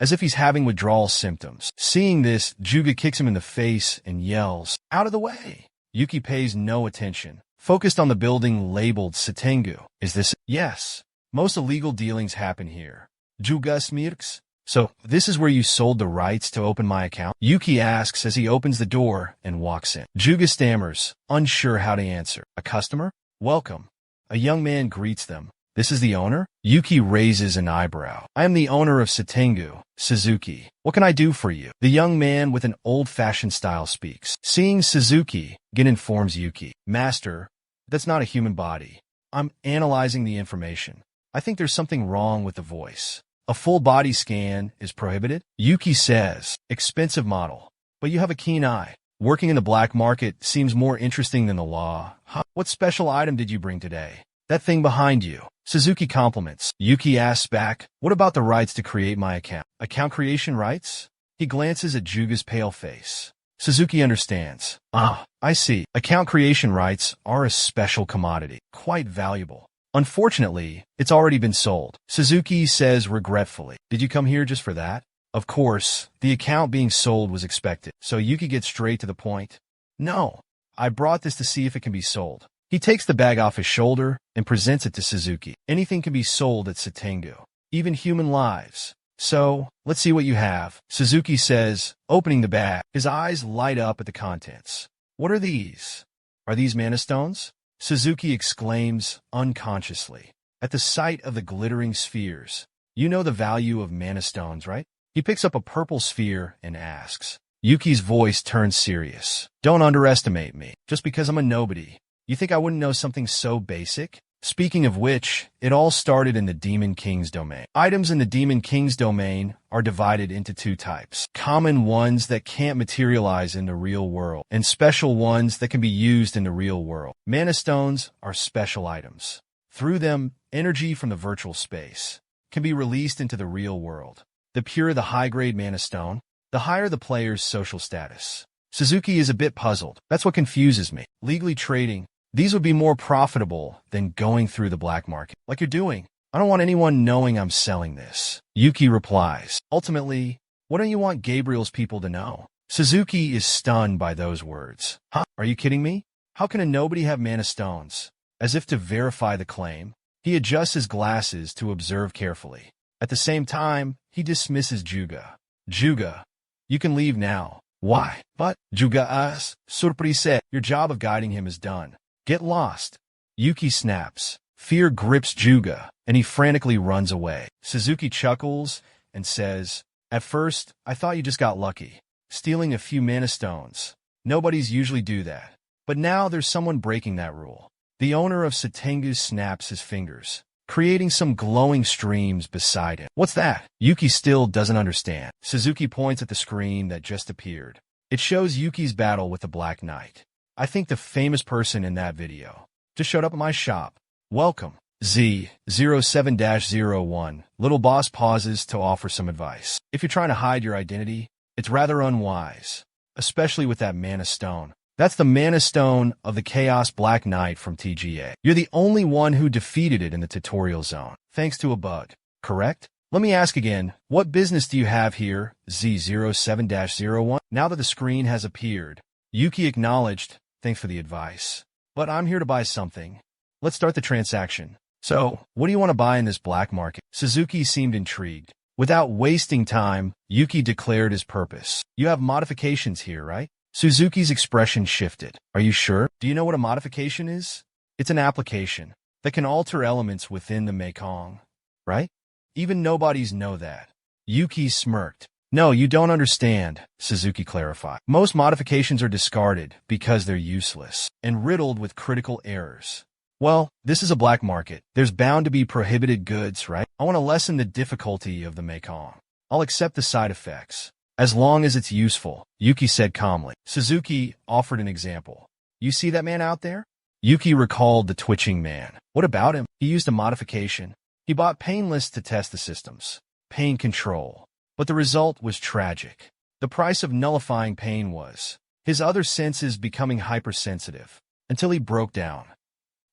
as if he's having withdrawal symptoms. Seeing this, Juga kicks him in the face and yells, out of the way. Yuki pays no attention, focused on the building labeled Satengu. Is this? Yes. Most illegal dealings happen here. Juga smirks. So, this is where you sold the rights to open my account? Yuki asks as he opens the door and walks in. Juga stammers, unsure how to answer. A customer? Welcome. A young man greets them. This is the owner? Yuki raises an eyebrow. I am the owner of Satengu, Suzuki. What can I do for you? The young man with an old-fashioned style speaks. Seeing Suzuki, Gin informs Yuki. Master, that's not a human body. I'm analyzing the information. I think there's something wrong with the voice. A full body scan is prohibited? Yuki says, expensive model. But you have a keen eye. Working in the black market seems more interesting than the law. Huh? What special item did you bring today? That thing behind you. Suzuki compliments. Yuki asks back, what about the rights to create my account? Account creation rights? He glances at Juga's pale face. Suzuki understands. I see. Account creation rights are a special commodity. Quite valuable. Unfortunately, it's already been sold. Suzuki says regretfully. Did you come here just for that? Of course, the account being sold was expected, so Yuki gets straight to the point. No, I brought this to see if it can be sold. He takes the bag off his shoulder and presents it to Suzuki. Anything can be sold at Satengu, even human lives. So, let's see what you have. Suzuki says, opening the bag. His eyes light up at the contents. What are these? Are these mana stones? Suzuki exclaims unconsciously. At the sight of the glittering spheres. You know the value of mana stones, right? He picks up a purple sphere and asks. Yuki's voice turns serious. Don't underestimate me, just because I'm a nobody. You think I wouldn't know something so basic? Speaking of which, it all started in the Demon King's domain. Items in the Demon King's domain are divided into two types. Common ones that can't materialize in the real world, and special ones that can be used in the real world. Mana stones are special items. Through them, energy from the virtual space can be released into the real world. The purer the high-grade mana stone, the higher the player's social status. Suzuki is a bit puzzled. That's what confuses me. Legally trading, these would be more profitable than going through the black market, like you're doing. I don't want anyone knowing I'm selling this. Yuki replies. Ultimately, what do you want Gabriel's people to know? Suzuki is stunned by those words. Huh? Are you kidding me? How can a nobody have mana stones? As if to verify the claim, he adjusts his glasses to observe carefully. At the same time, he dismisses Juga. Juga, you can leave now. Why? But, Juga asks, surprise, your job of guiding him is done. Get lost. Yuki snaps. Fear grips Juga, and he frantically runs away. Suzuki chuckles and says, at first, I thought you just got lucky. Stealing a few mana stones. Nobody's usually do that. But now there's someone breaking that rule. The owner of Satengu snaps his fingers, creating some glowing streams beside him. What's that? Yuki still doesn't understand. Suzuki points at the screen that just appeared. It shows Yuki's battle with the Black Knight. I think the famous person in that video just showed up at my shop. Welcome. Z07-01. Little boss pauses to offer some advice. If you're trying to hide your identity, it's rather unwise, especially with that mana stone. That's the mana stone of the Chaos Black Knight from TGA. You're the only one who defeated it in the tutorial zone, thanks to a bug, correct? Let me ask again, what business do you have here, Z07-01? Now that the screen has appeared, Yuki acknowledged, thanks for the advice. But I'm here to buy something. Let's start the transaction. So, what do you want to buy in this black market? Suzuki seemed intrigued. Without wasting time, Yuki declared his purpose. You have modifications here, right? Suzuki's expression shifted. Are you sure? Do you know what a modification is? It's an application that can alter elements within the Mekong, right? Even nobodies know that. Yuki smirked. No, you don't understand, Suzuki clarified. Most modifications are discarded because they're useless and riddled with critical errors. Well, this is a black market. There's bound to be prohibited goods, right? I want to lessen the difficulty of the Mekong. I'll accept the side effects, as long as it's useful, Yuki said calmly. Suzuki offered an example. You see that man out there? Yuki recalled the twitching man. What about him? He used a modification. He bought Painless to test the systems. Pain control. But the result was tragic. The price of nullifying pain was his other senses becoming hypersensitive until he broke down.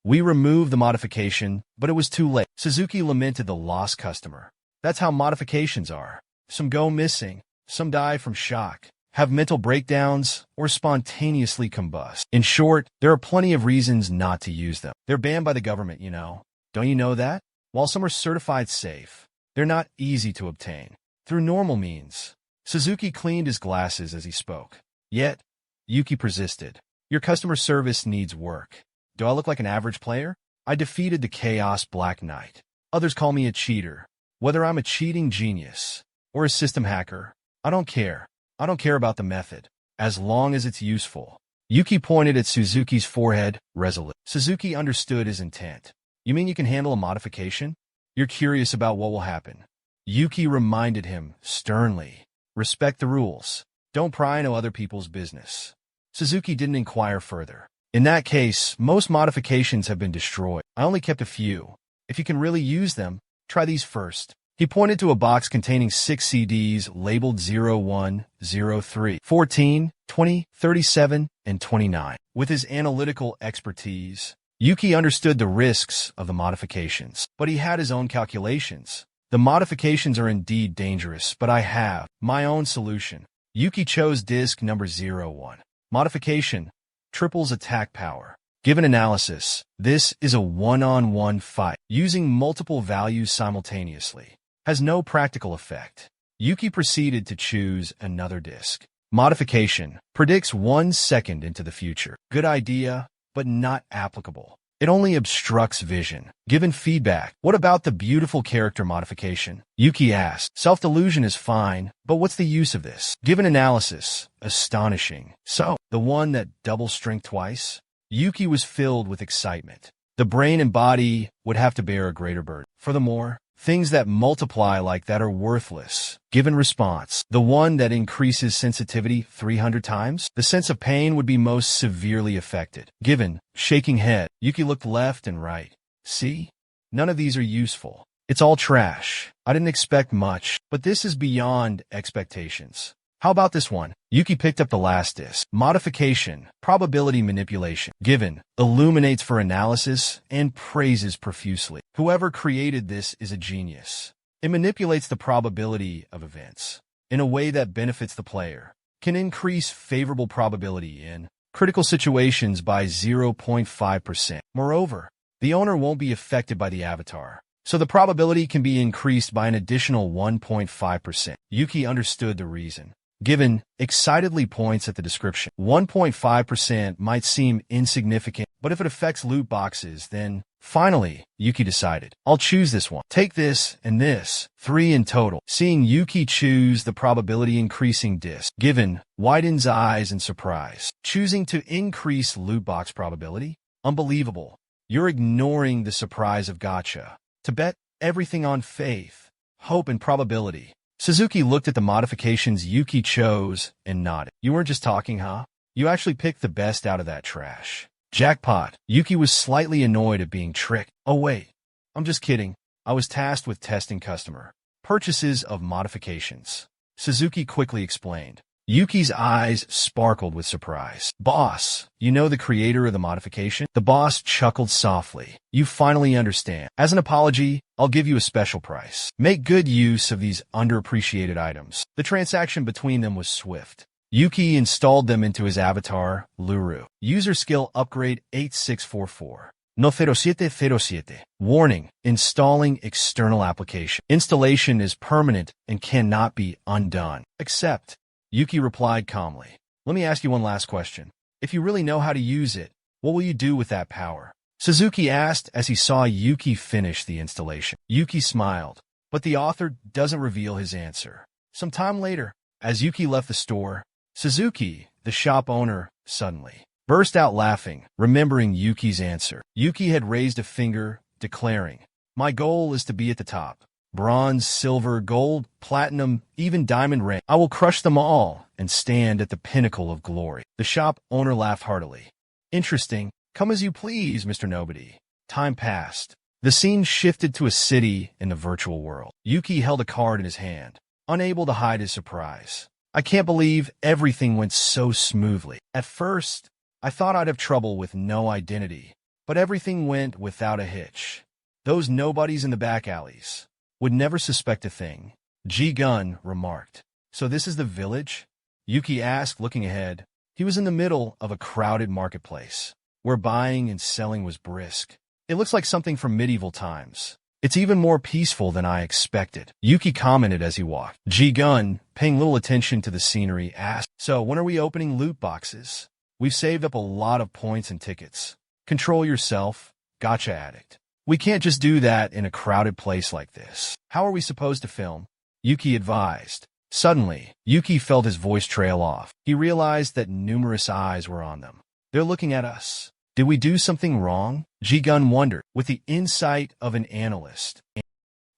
We removed the modification, but it was too late. Suzuki lamented the lost customer. That's how modifications are. Some go missing, some die from shock, have mental breakdowns, or spontaneously combust. In short, there are plenty of reasons not to use them. They're banned by the government, you know. Don't you know that? While some are certified safe, they're not easy to obtain through normal means. Suzuki cleaned his glasses as he spoke. Yet, Yuki persisted. Your customer service needs work. Do I look like an average player? I defeated the Chaos Black Knight. Others call me a cheater. Whether I'm a cheating genius or a system hacker, I don't care. I don't care about the method, as long as it's useful. Yuki pointed at Suzuki's forehead, resolute. Suzuki understood his intent. You mean you can handle a modification? You're curious about what will happen. Yuki reminded him sternly. Respect the rules. Don't pry into other people's business. Suzuki didn't inquire further. In that case, most modifications have been destroyed. I only kept a few. If you can really use them, try these first. He pointed to a box containing 6 CDs labeled 01, 03, 14, 20, 37, and 29. With his analytical expertise, Yuki understood the risks of the modifications, but he had his own calculations. The modifications are indeed dangerous, but I have my own solution. Yuki chose disc number 01. Modification. Triples attack power. Given analysis, this is a one-on-one fight. Using multiple values simultaneously has no practical effect. Yuki proceeded to choose another disc. Modification. Predicts 1 second into the future. Good idea, but not applicable. It only obstructs vision. Given feedback. What about the beautiful character modification? Yuki asked. Self-delusion is fine, but what's the use of this? Given analysis. Astonishing. So, the one that double strength twice? Yuki was filled with excitement. The brain and body would have to bear a greater burden. Furthermore, things that multiply like that are worthless. Given response. The one that increases sensitivity 300 times? The sense of pain would be most severely affected. Given shaking head. Yuki looked left and right. See? None of these are useful. It's all trash. I didn't expect much, but this is beyond expectations. How about this one? Yuki picked up the last disc. Modification. Probability manipulation. Given. Illuminates for analysis and praises profusely. Whoever created this is a genius. It manipulates the probability of events in a way that benefits the player. Can increase favorable probability in critical situations by 0.5%. Moreover, the owner won't be affected by the avatar, so the probability can be increased by an additional 1.5%. Yuki understood the reason. Given, excitedly points at the description. 1.5% might seem insignificant, but if it affects loot boxes, then, finally, Yuki decided. I'll choose this one. Take this and this. 3 in total. Seeing Yuki choose the probability increasing disc. Given, widens eyes in surprise. Choosing to increase loot box probability? Unbelievable. You're ignoring the surprise of Gacha. To bet everything on faith, hope, and probability. Suzuki looked at the modifications Yuki chose and nodded. You weren't just talking, huh? You actually picked the best out of that trash. Jackpot. Yuki was slightly annoyed at being tricked. Oh wait, I'm just kidding. I was tasked with testing customer purchases of modifications. Suzuki quickly explained. Yuki's eyes sparkled with surprise. Boss, you know the creator of the modification? The boss chuckled softly. You finally understand. As an apology, I'll give you a special price. Make good use of these underappreciated items. The transaction between them was swift. Yuki installed them into his avatar, Luru. User skill upgrade 8644. No 0707. Warning, installing external application. Installation is permanent and cannot be undone. Accept. Yuki replied calmly. Let me ask you one last question. If you really know how to use it, what will you do with that power? Suzuki asked as he saw Yuki finish the installation. Yuki smiled, but the author doesn't reveal his answer. Some time later, as Yuki left the store, Suzuki, the shop owner, suddenly burst out laughing, remembering Yuki's answer. Yuki had raised a finger, declaring, "My goal is to be at the top. Bronze, silver, gold, platinum, even diamond rank. I will crush them all and stand at the pinnacle of glory." The shop owner laughed heartily. Interesting. Come as you please, Mr. Nobody. Time passed. The scene shifted to a city in the virtual world. Yuki held a card in his hand, unable to hide his surprise. I can't believe everything went so smoothly. At first, I thought I'd have trouble with no identity, but everything went without a hitch. Those nobodies in the back alleys would never suspect a thing. Ji-gun remarked. So this is the village? Yuki asked, looking ahead. He was in the middle of a crowded marketplace, where buying and selling was brisk. It looks like something from medieval times. It's even more peaceful than I expected, Yuki commented as he walked. Ji-gun, paying little attention to the scenery, asked, So when are we opening loot boxes? We've saved up a lot of points and tickets. Control yourself, Gacha addict. We can't just do that in a crowded place like this. How are we supposed to film? Yuki advised. Suddenly, Yuki felt his voice trail off. He realized that numerous eyes were on them. They're looking at us. Did we do something wrong? Ji-gun wondered, with the insight of an analyst.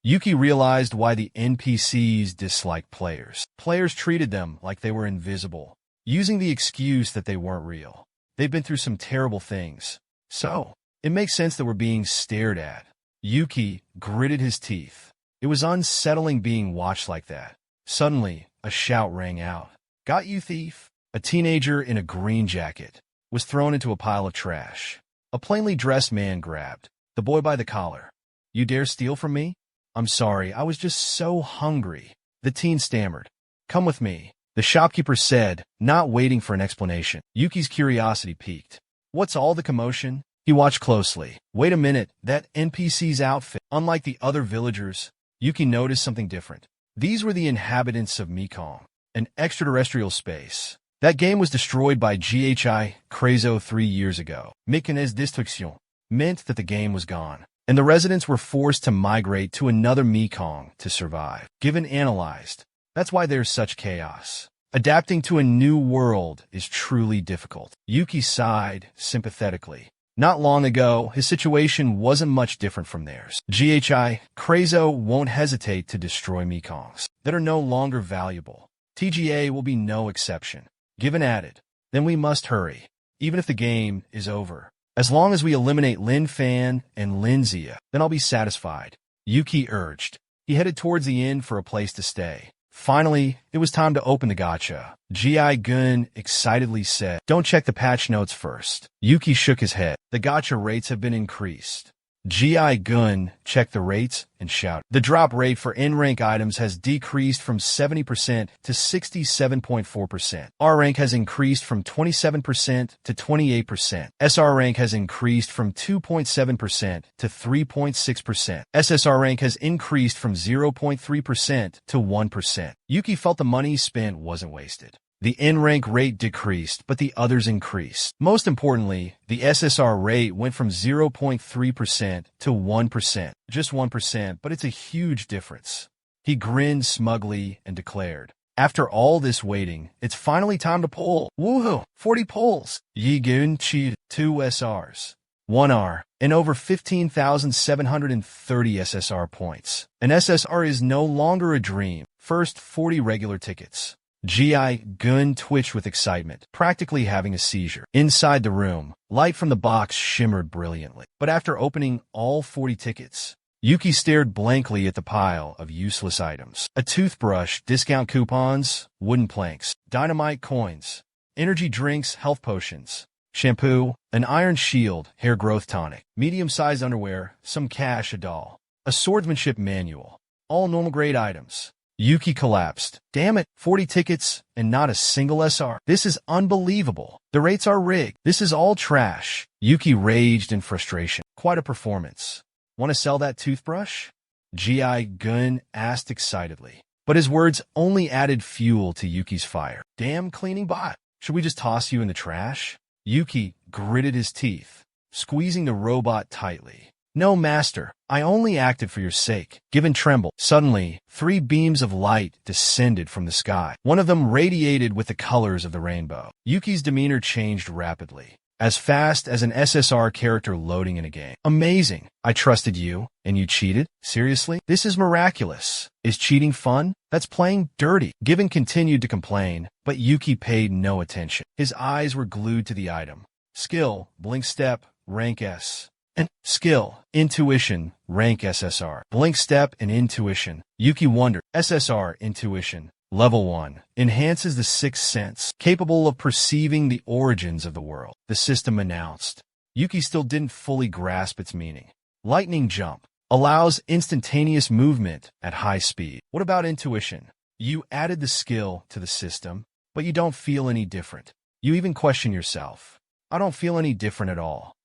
Yuki realized why the NPCs disliked players. Players treated them like they were invisible, using the excuse that they weren't real. They've been through some terrible things. So, it makes sense that we're being stared at. Yuki gritted his teeth. It was unsettling being watched like that. Suddenly, a shout rang out. Got you, thief! A teenager in a green jacket was thrown into a pile of trash. A plainly dressed man grabbed the boy by the collar. You dare steal from me? I'm sorry, I was just so hungry. The teen stammered. Come with me, the shopkeeper said, not waiting for an explanation. Yuki's curiosity piqued. What's all the commotion? He watched closely. Wait a minute, that NPC's outfit. Unlike the other villagers, Yuki noticed something different. These were the inhabitants of Mekong, an extraterrestrial space. That game was destroyed by Gacha Crazo 3 years ago. Mécanisme destruction meant that the game was gone, and the residents were forced to migrate to another Mekong to survive. Given analyzed, that's why there's such chaos. Adapting to a new world is truly difficult. Yuki sighed sympathetically. Not long ago, his situation wasn't much different from theirs. Gacha Crazo won't hesitate to destroy Mekongs that are no longer valuable. TGA will be no exception. Given added, then we must hurry, even if the game is over. As long as we eliminate Lin Fan and Lin Zia, then I'll be satisfied, Yuki urged. He headed towards the inn for a place to stay. Finally, it was time to open the gacha. Ji-gun excitedly said, Don't check the patch notes first. Yuki shook his head. The gacha rates have been increased. Ji-gun checked the rates and shouted. The drop rate for N-rank items has decreased from 70% to 67.4%. R-rank has increased from 27% to 28%. SR rank has increased from 2.7% to 3.6%. SSR rank has increased from 0.3% to 1%. Yuki felt the money spent wasn't wasted. The N-rank rate decreased, but the others increased. Most importantly, the SSR rate went from 0.3% to 1%. Just 1%, but it's a huge difference. He grinned smugly and declared, After all this waiting, it's finally time to pull. Woohoo! 40 pulls. Yi-gun cheated. 2 SRs. 1 R, and over 15,730 SSR points. An SSR is no longer a dream. First 40 regular tickets. Ji-gun twitched with excitement, practically having a seizure. Inside the room, light from the box shimmered brilliantly. But after opening all 40 tickets, Yuki stared blankly at the pile of useless items. A toothbrush, discount coupons, wooden planks, dynamite coins, energy drinks, health potions, shampoo, an iron shield, hair growth tonic, medium-sized underwear, some cash, a doll, a swordsmanship manual, all normal grade items. Yuki collapsed. Damn it, 40 tickets and not a single SR. This is unbelievable. The rates are rigged. This is all trash. Yuki raged in frustration. Quite a performance. Want to sell that toothbrush? Ji-gun asked excitedly. But his words only added fuel to Yuki's fire. Damn cleaning bot. Should we just toss you in the trash? Yuki gritted his teeth, squeezing the robot tightly. No, master, I only acted for your sake. Given tremble. Suddenly, 3 beams of light descended from the sky. One of them radiated with the colors of the rainbow. Yuki's demeanor changed rapidly, as fast as an SSR character loading in a game. Amazing. I trusted you, and you cheated? Seriously? This is miraculous. Is cheating fun? That's playing dirty. Given continued to complain, but Yuki paid no attention. His eyes were glued to the item, Skill, Blink Step, rank S. And skill, Intuition, rank SSR. Blink Step and Intuition. Yuki Wonder, SSR, Intuition. Level 1. Enhances the sixth sense, capable of perceiving the origins of the world. The system announced. Yuki still didn't fully grasp its meaning. Lightning Jump. Allows instantaneous movement at high speed. What about Intuition? You added the skill to the system, but you don't feel any different. You even question yourself. I don't feel any different at all.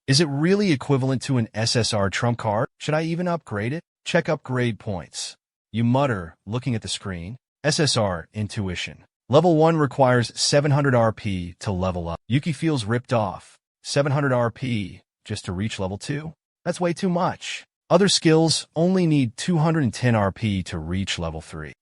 Is it really equivalent to an SSR trump card? Should I even upgrade it? Check upgrade points. You mutter, looking at the screen. SSR, Intuition. Level 1 requires 700 RP to level up. Yuki feels ripped off. 700 RP just to reach level 2? That's way too much. Other skills only need 210 RP to reach level 3.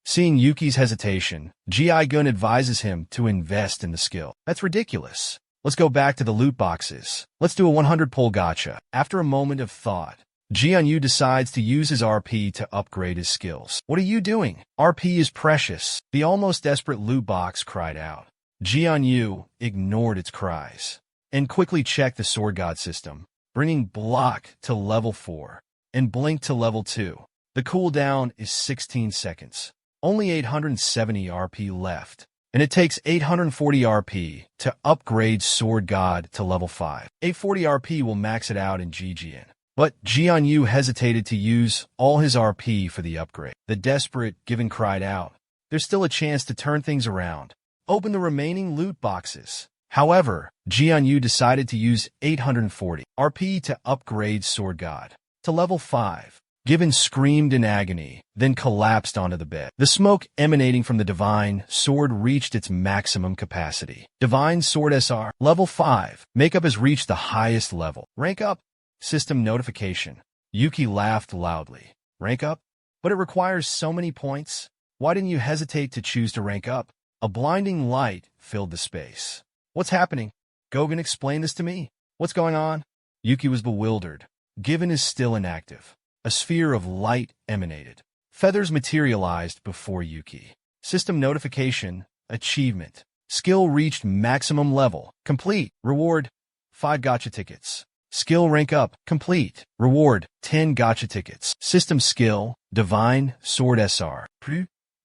Seeing Yuki's hesitation, G.I. Gun advises him to invest in the skill. That's ridiculous. Let's go back to the loot boxes. Let's do a 100 pull gacha. After a moment of thought, Jianyu decides to use his RP to upgrade his skills. What are you doing? RP is precious. The almost desperate loot box cried out. Jianyu ignored its cries and quickly checked the sword god system, bringing block to level 4 and blink to level 2. The cooldown is 16 seconds. Only 870 RP left, and it takes 840 RP to upgrade Sword God to level 5. 840 RP will max it out in GGN. But Jianyu hesitated to use all his RP for the upgrade. The desperate Given cried out, there's still a chance to turn things around. Open the remaining loot boxes. However, Jianyu decided to use 840 RP to upgrade Sword God to level 5. Given screamed in agony, then collapsed onto the bed. The smoke emanating from the Divine Sword reached its maximum capacity. Divine Sword SR, level 5. Makeup has reached the highest level. Rank up. System notification. Yuki laughed loudly. Rank up? But it requires so many points. Why didn't you hesitate to choose to rank up? A blinding light filled the space. What's happening? Gogen, explain this to me. What's going on? Yuki was bewildered. Given is still inactive. A sphere of light emanated. Feathers materialized before Yuki. System notification. Achievement. Skill reached maximum level. Complete. Reward. 5 gacha tickets. Skill rank up. Complete. Reward. 10 gacha tickets. System skill. Divine Sword SR.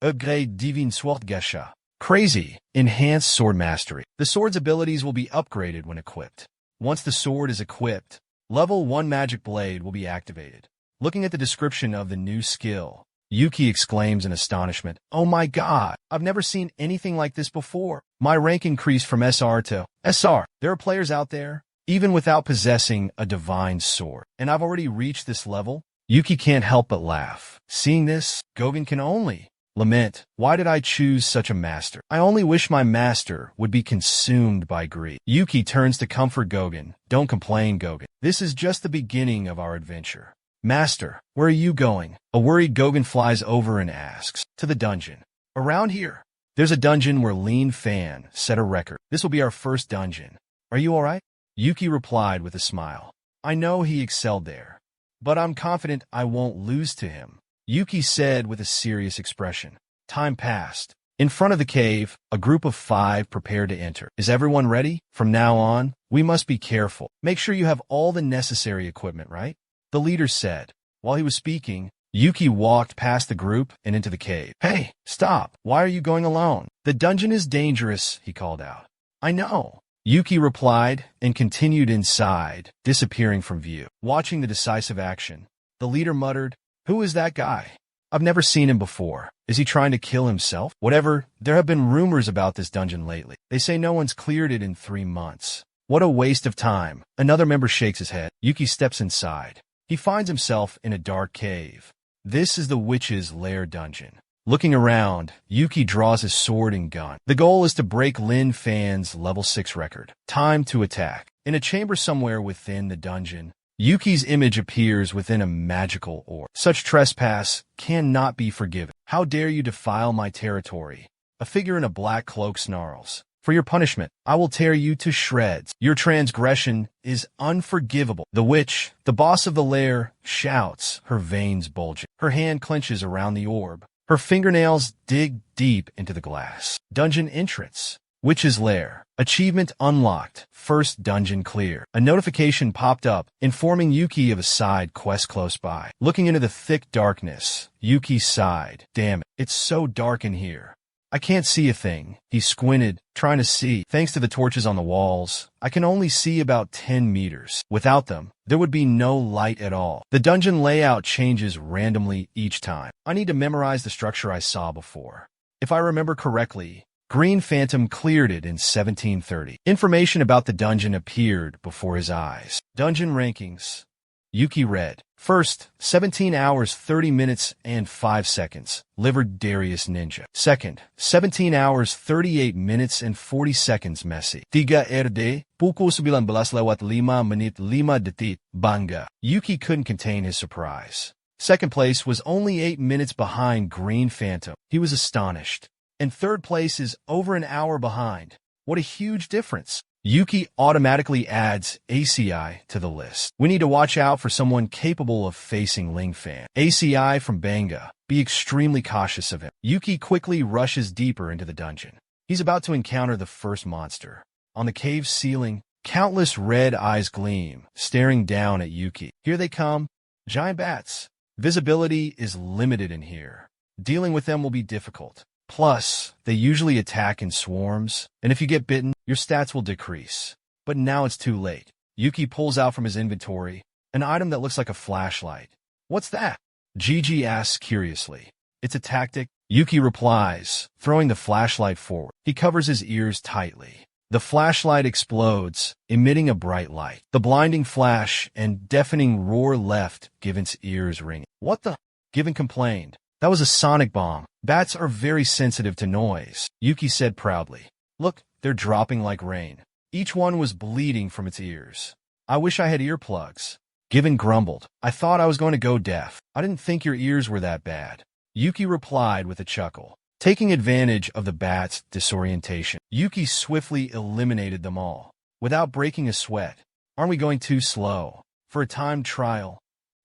Upgrade Divine Sword Gacha. Crazy. Enhanced sword mastery. The sword's abilities will be upgraded when equipped. Once the sword is equipped, level 1 magic blade will be activated. Looking at the description of the new skill, Yuki exclaims in astonishment, "Oh my god, I've never seen anything like this before. My rank increased from SR to SR. There are players out there, even without possessing a divine sword. And I've already reached this level?" Yuki can't help but laugh. Seeing this, Gogen can only lament, "Why did I choose such a master? I only wish my master would be consumed by greed." Yuki turns to comfort Gogen. "Don't complain, Gogen. This is just the beginning of our adventure." "Master, where are you going?" A worried Gogen flies over and asks. "To the dungeon. Around here. There's a dungeon where Lean Fan set a record. This will be our first dungeon. Are you all right?" Yuki replied with a smile. "I know he excelled there, but I'm confident I won't lose to him," Yuki said with a serious expression. Time passed. In front of the cave, a group of 5 prepared to enter. "Is everyone ready? From now on, we must be careful. Make sure you have all the necessary equipment, right?" The leader said. While he was speaking, Yuki walked past the group and into the cave. "Hey, stop. Why are you going alone? The dungeon is dangerous," he called out. "I know," Yuki replied and continued inside, disappearing from view. Watching the decisive action, the leader muttered, "Who is that guy? I've never seen him before. Is he trying to kill himself? Whatever, there have been rumors about this dungeon lately. They say no one's cleared it in 3 months. What a waste of time." Another member shakes his head. Yuki steps inside. He finds himself in a dark cave. This is the witch's lair dungeon. Looking around, Yuki draws his sword and gun. The goal is to break Lin Fan's level 6 record. Time to attack. In a chamber somewhere within the dungeon, Yuki's image appears within a magical orb. Such trespass cannot be forgiven. "How dare you defile my territory?" A figure in a black cloak snarls. "For your punishment, I will tear you to shreds. Your transgression is unforgivable." The witch, the boss of the lair, shouts, her veins bulging. Her hand clenches around the orb. Her fingernails dig deep into the glass. Dungeon entrance. Witch's Lair. Achievement unlocked. First dungeon clear. A notification popped up, informing Yuki of a side quest close by. Looking into the thick darkness, Yuki sighed. Damn it, it's so dark in here. I can't see a thing. He squinted, trying to see. Thanks to the torches on the walls, I can only see about 10 meters. Without them, there would be no light at all. The dungeon layout changes randomly each time. I need to memorize the structure I saw before. If I remember correctly, Green Phantom cleared it in 1730. Information about the dungeon appeared before his eyes. Dungeon rankings. Yuki read. First, 17 hours 30 minutes and 5 seconds. Livered Darius Ninja. Second, 17 hours 38 minutes and 40 seconds Messi. Tiga RD, pukul 19:05 Bangga. Yuki couldn't contain his surprise. Second place was only 8 minutes behind Green Phantom. He was astonished. And third place is over an hour behind. What a huge difference. Yuki automatically adds ACI to the list. We need to watch out for someone capable of facing Ling Fan. ACI from Banga. Be extremely cautious of him. Yuki quickly rushes deeper into the dungeon. He's about to encounter the first monster. On the cave's ceiling, countless red eyes gleam, staring down at Yuki. Here they come. Giant bats. Visibility is limited in here. Dealing with them will be difficult. Plus, they usually attack in swarms, and if you get bitten, your stats will decrease. But now it's too late. Yuki pulls out from his inventory an item that looks like a flashlight. What's that? Gigi asks curiously. It's a tactic. Yuki replies, throwing the flashlight forward. He covers his ears tightly. The flashlight explodes, emitting a bright light. The blinding flash and deafening roar left Given's ears ringing. What the? Given complained. That was a sonic bomb. Bats are very sensitive to noise, Yuki said proudly. Look, they're dropping like rain. Each one was bleeding from its ears. I wish I had earplugs. Given grumbled. I thought I was going to go deaf. I didn't think your ears were that bad. Yuki replied with a chuckle. Taking advantage of the bat's disorientation, Yuki swiftly eliminated them all, without breaking a sweat. Aren't we going too slow? For a timed trial?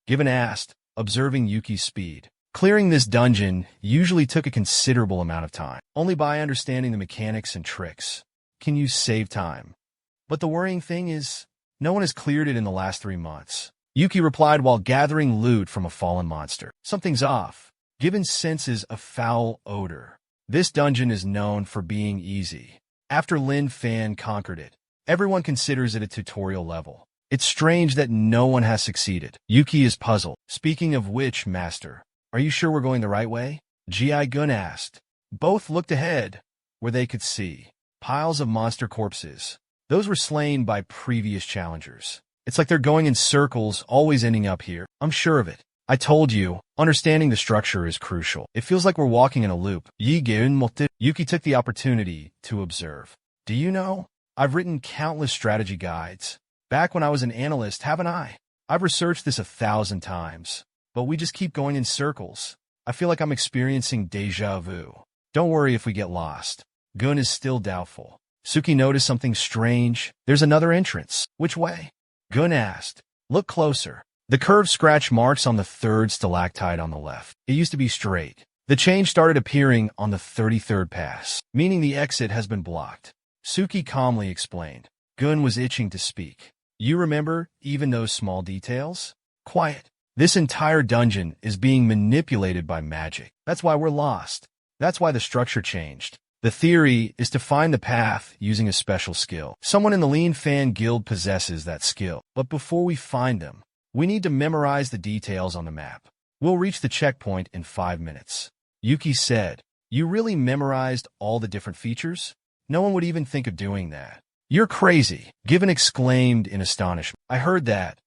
Given asked, observing Yuki's speed. Clearing this dungeon usually took a considerable amount of time. Only by understanding the mechanics and tricks can you save time. But the worrying thing is, no one has cleared it in the last 3 months. Yuki replied while gathering loot from a fallen monster. Something's off. Given senses a foul odor. This dungeon is known for being easy. After Lin Fan conquered it, everyone considers it a tutorial level. It's strange that no one has succeeded. Yuki is puzzled. Speaking of which, Master, are you sure we're going the right way? Gi Gun asked. Both looked ahead, where they could see piles of monster corpses. Those were slain by previous challengers. It's like they're going in circles, always ending up here. I'm sure of it. I told you, understanding the structure is crucial. It feels like we're walking in a loop. Yuki took the opportunity to observe. Do you know? I've written countless strategy guides. Back when I was an analyst, haven't I? I've researched this 1,000 times. But we just keep going in circles. I feel like I'm experiencing deja vu. Don't worry if we get lost. Gun is still doubtful. Suki noticed something strange. There's another entrance. Which way? Gun asked. Look closer. The curved scratch marks on the third stalactite on the left. It used to be straight. The change started appearing on the 33rd pass, meaning the exit has been blocked. Suki calmly explained. Gun was itching to speak. You remember even those small details? Quiet. This entire dungeon is being manipulated by magic. That's why we're lost. That's why the structure changed. The theory is to find the path using a special skill. Someone in the Lean Fan Guild possesses that skill. But before we find them, we need to memorize the details on the map. We'll reach the checkpoint in 5 minutes. Yuki said, You really memorized all the different features? No one would even think of doing that. You're crazy, Given exclaimed in astonishment. I heard that.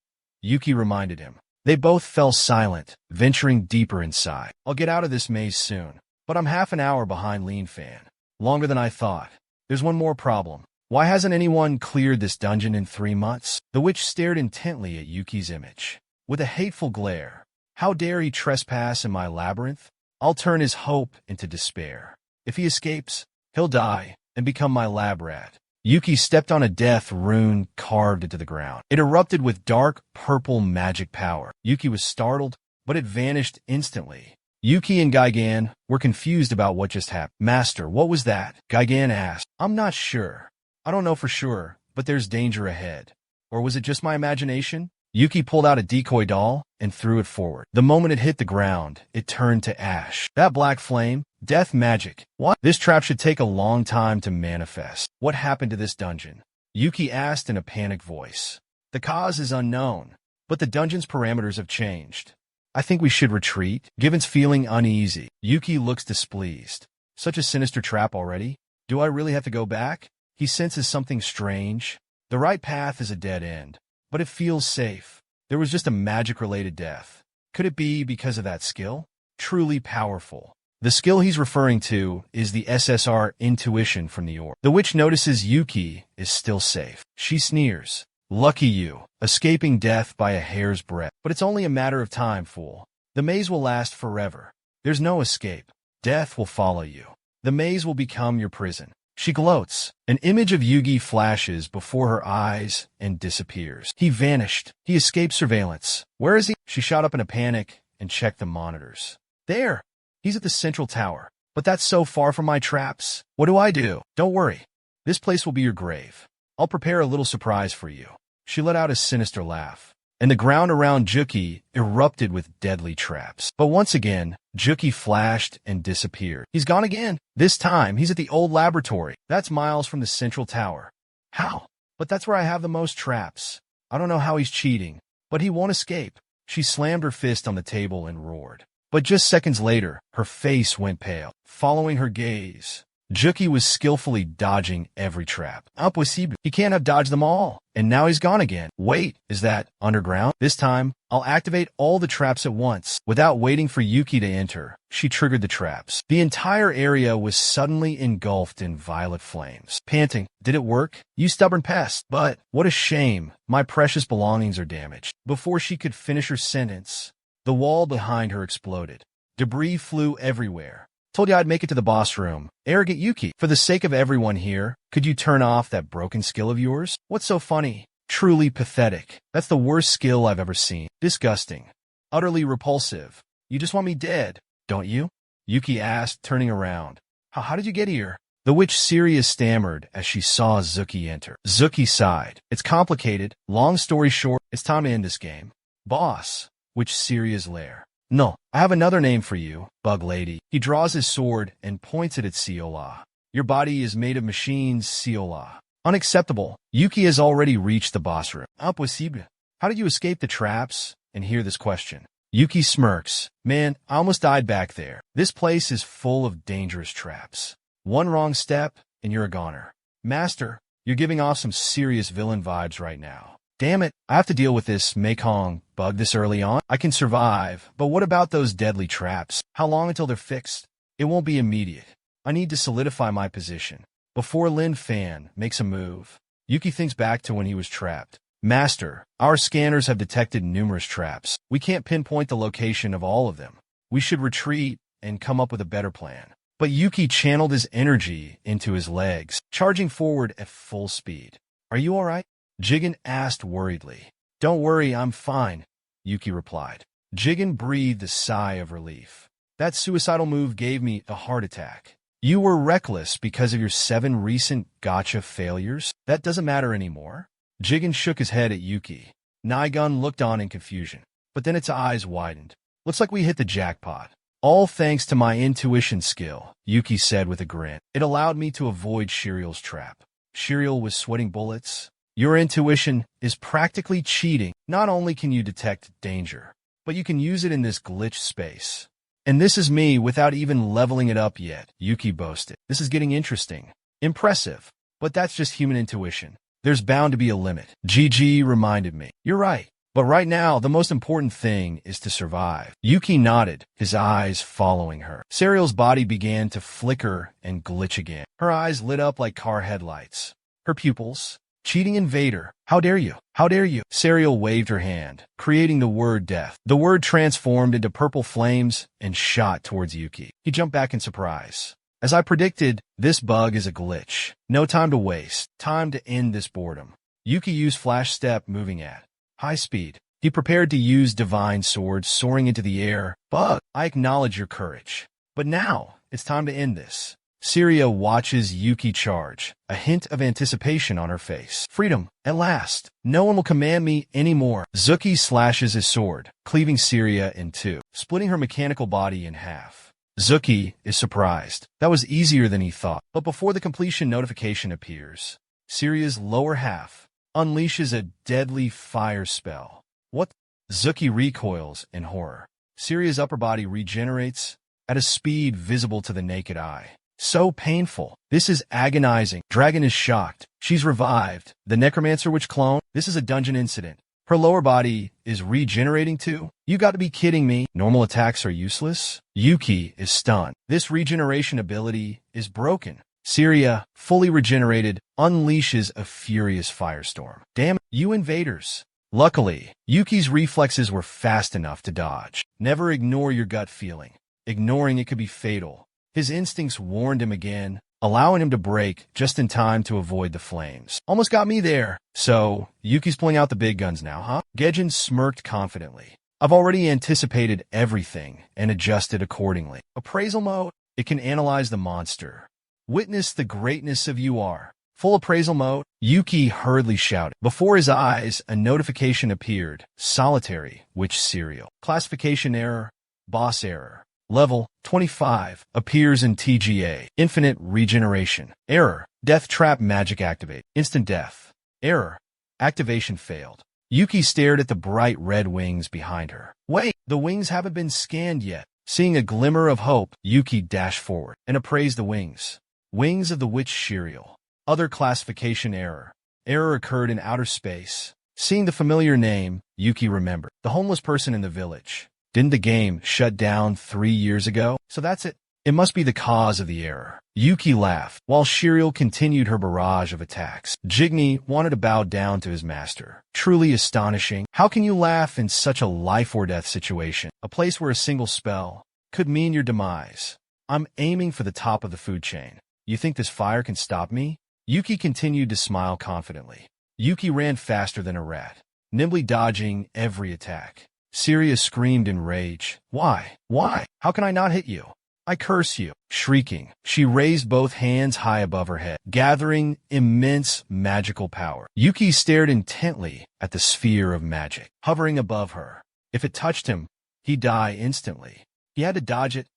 Yuki reminded him. They both fell silent, venturing deeper inside. I'll get out of this maze soon, but I'm half an hour behind Lean Fan. Longer than I thought. There's one more problem. Why hasn't anyone cleared this dungeon in 3 months? The witch stared intently at Yuki's image, with a hateful glare. How dare he trespass in my labyrinth? I'll turn his hope into despair. If he escapes, he'll die and become my lab rat. Yuki stepped on a death rune carved into the ground. It erupted with dark, purple magic power. Yuki was startled, but it vanished instantly. Yuki and Gigan were confused about what just happened. Master, what was that? Gigan asked. I'm not sure. I don't know for sure, but there's danger ahead. Or was it just my imagination? Yuki pulled out a decoy doll and threw it forward. The moment it hit the ground, it turned to ash. That black flame? Death magic. What? This trap should take a long time to manifest. What happened to this dungeon? Yuki asked in a panicked voice. The cause is unknown, but the dungeon's parameters have changed. I think we should retreat. Given's feeling uneasy. Yuki looks displeased. Such a sinister trap already? Do I really have to go back? He senses something strange. The right path is a dead end, but it feels safe. There was just a magic-related death. Could it be because of that skill? Truly powerful. The skill he's referring to is the SSR intuition from the orb. The witch notices Yuki is still safe. She sneers. Lucky you, escaping death by a hair's breadth. But it's only a matter of time, fool. The maze will last forever. There's no escape. Death will follow you. The maze will become your prison. She gloats. An image of Yugi flashes before her eyes and disappears. He vanished. He escaped surveillance. Where is he? She shot up in a panic and checked the monitors. There! He's at the central tower. But that's so far from my traps. What do I do? Don't worry. This place will be your grave. I'll prepare a little surprise for you. She let out a sinister laugh, and the ground around Juki erupted with deadly traps. But once again, Juki flashed and disappeared. He's gone again. This time, he's at the old laboratory. That's miles from the central tower. How? But that's where I have the most traps. I don't know how he's cheating, but he won't escape. She slammed her fist on the table and roared. But just seconds later, her face went pale. Following her gaze, Juki was skillfully dodging every trap. Impossible. He can't have dodged them all. And now he's gone again. Wait, is that underground? This time, I'll activate all the traps at once. Without waiting for Yuki to enter, she triggered the traps. The entire area was suddenly engulfed in violet flames. Panting, did it work? You stubborn pest. But, what a shame. My precious belongings are damaged. Before she could finish her sentence, the wall behind her exploded. Debris flew everywhere. Told you I'd make it to the boss room. Arrogant Yuki. For the sake of everyone here, could you turn off that broken skill of yours? What's so funny? Truly pathetic. That's the worst skill I've ever seen. Disgusting. Utterly repulsive. You just want me dead, don't you? Yuki asked, turning around. How did you get here? The witch Sirius stammered as she saw Zuki enter. Zuki sighed. It's complicated. Long story short, it's time to end this game. Boss. Witch Sirius lair. No, I have another name for you, Bug Lady. He draws his sword and points it at Olala. Your body is made of machines, Olala. Unacceptable. Yuki has already reached the boss room. Impossible. How did you escape the traps? And hear this question. Yuki smirks. Man, I almost died back there. This place is full of dangerous traps. One wrong step, and you're a goner. Master, you're giving off some serious villain vibes right now. Damn it, I have to deal with this Mekong bug this early on. I can survive, but what about those deadly traps? How long until they're fixed? It won't be immediate. I need to solidify my position. Before Lin Fan makes a move, Yuki thinks back to when he was trapped. Master, our scanners have detected numerous traps. We can't pinpoint the location of all of them. We should retreat and come up with a better plan. But Yuki channeled his energy into his legs, charging forward at full speed. Are you all right? Jigen asked worriedly. Don't worry, I'm fine, Yuki replied. Jigen breathed a sigh of relief. That suicidal move gave me a heart attack. You were reckless because of your 7 recent gacha failures? That doesn't matter anymore. Jigen shook his head at Yuki. Naigun looked on in confusion, but then its eyes widened. Looks like we hit the jackpot. All thanks to my intuition skill, Yuki said with a grin. It allowed me to avoid Shiriel's trap. Shiriel was sweating bullets. Your intuition is practically cheating. Not only can you detect danger, but you can use it in this glitch space. And this is me without even leveling it up yet, Yuki boasted. This is getting interesting. Impressive. But that's just human intuition. There's bound to be a limit. GG reminded me. You're right. But right now, the most important thing is to survive. Yuki nodded, his eyes following her. Serial's body began to flicker and glitch again. Her eyes lit up like car headlights. Her pupils. Cheating invader. How dare you? How dare you? Serial waved her hand, creating the word death. The word transformed into purple flames and shot towards Yuki. He jumped back in surprise. As I predicted, this bug is a glitch. No time to waste. Time to end this boredom. Yuki used flash step moving at high speed. He prepared to use divine swords soaring into the air. But I acknowledge your courage. But now, it's time to end this. Syria watches Yuki charge, a hint of anticipation on her face. Freedom, at last. No one will command me anymore. Zuki slashes his sword, cleaving Syria in two, splitting her mechanical body in half. Zuki is surprised. That was easier than he thought. But before the completion notification appears, Syria's lower half unleashes a deadly fire spell. What? Zuki recoils in horror. Syria's upper body regenerates at a speed visible to the naked eye. So painful. This is agonizing. Dragon is shocked. She's revived. The Necromancer Witch clone? This is a dungeon incident. Her lower body is regenerating too? You got to be kidding me. Normal attacks are useless? Yuki is stunned. This regeneration ability is broken. Syria, fully regenerated, unleashes a furious firestorm. Damn it, you invaders. Luckily, Yuki's reflexes were fast enough to dodge. Never ignore your gut feeling. Ignoring it could be fatal. His instincts warned him again, allowing him to break just in time to avoid the flames. Almost got me there. So, Yuki's pulling out the big guns now, huh? Gaijin smirked confidently. I've already anticipated everything and adjusted accordingly. Appraisal mode? It can analyze the monster. Witness the greatness of you are. Full appraisal mode? Yuki hurriedly shouted. Before his eyes, a notification appeared. Solitary, witch serial. Classification error, boss error. Level 25 appears in TGA. Infinite regeneration. Error. Death trap magic activate. Instant death. Error. Activation failed. Yuki stared at the bright red wings behind her. Wait, the wings haven't been scanned yet. Seeing a glimmer of hope, Yuki dashed forward and appraised the wings. Wings of the witch Shiriel. Other classification error. Error occurred in outer space. Seeing the familiar name, Yuki remembered. The homeless person in the village. Didn't the game shut down 3 years ago? So that's it. It must be the cause of the error. Yuki laughed, while Shiriel continued her barrage of attacks. Jigny wanted to bow down to his master. Truly astonishing. How can you laugh in such a life-or-death situation? A place where a single spell could mean your demise. I'm aiming for the top of the food chain. You think this fire can stop me? Yuki continued to smile confidently. Yuki ran faster than a rat, nimbly dodging every attack. Syria screamed in rage. Why? Why? How can I not hit you? I curse you. Shrieking, she raised both hands high above her head, gathering immense magical power. Yuki stared intently at the sphere of magic, hovering above her. If it touched him, he'd die instantly. He had to dodge it.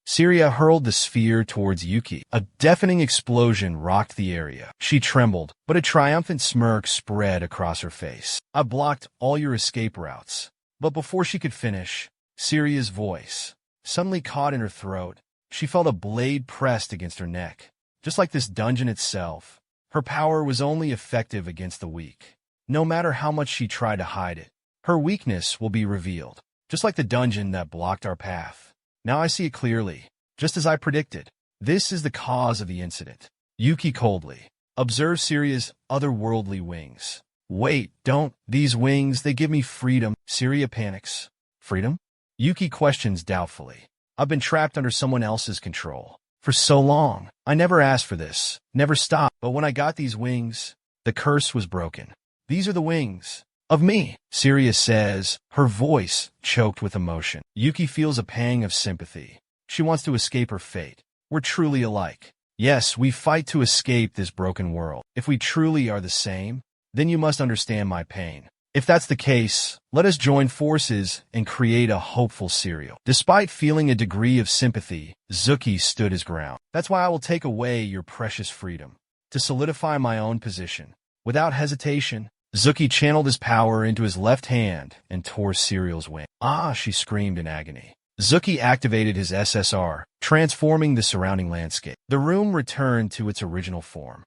Syria hurled the sphere towards Yuki. A deafening explosion rocked the area. She trembled, but a triumphant smirk spread across her face. I blocked all your escape routes. But before she could finish, Syria's voice suddenly caught in her throat. She felt a blade pressed against her neck. Just like this dungeon itself, her power was only effective against the weak. No matter how much she tried to hide it, her weakness will be revealed. Just like the dungeon that blocked our path. Now I see it clearly, just as I predicted. This is the cause of the incident. Yuki coldly observed Syria's otherworldly wings. Wait, don't. These wings, they give me freedom. Syria panics. Freedom? Yuki questions doubtfully. I've been trapped under someone else's control for so long. I never asked for this, never stopped. But when I got these wings, the curse was broken. These are the wings of me, Syria says, her voice choked with emotion. Yuki feels a pang of sympathy. She wants to escape her fate. We're truly alike. Yes, we fight to escape this broken world. If we truly are the same, then you must understand my pain. If that's the case, let us join forces and create a hopeful serial. Despite feeling a degree of sympathy, Zuki stood his ground. That's why I will take away your precious freedom, to solidify my own position. Without hesitation, Zuki channeled his power into his left hand and tore Serial's wing. Ah, she screamed in agony. Zuki activated his SSR, transforming the surrounding landscape. The room returned to its original form.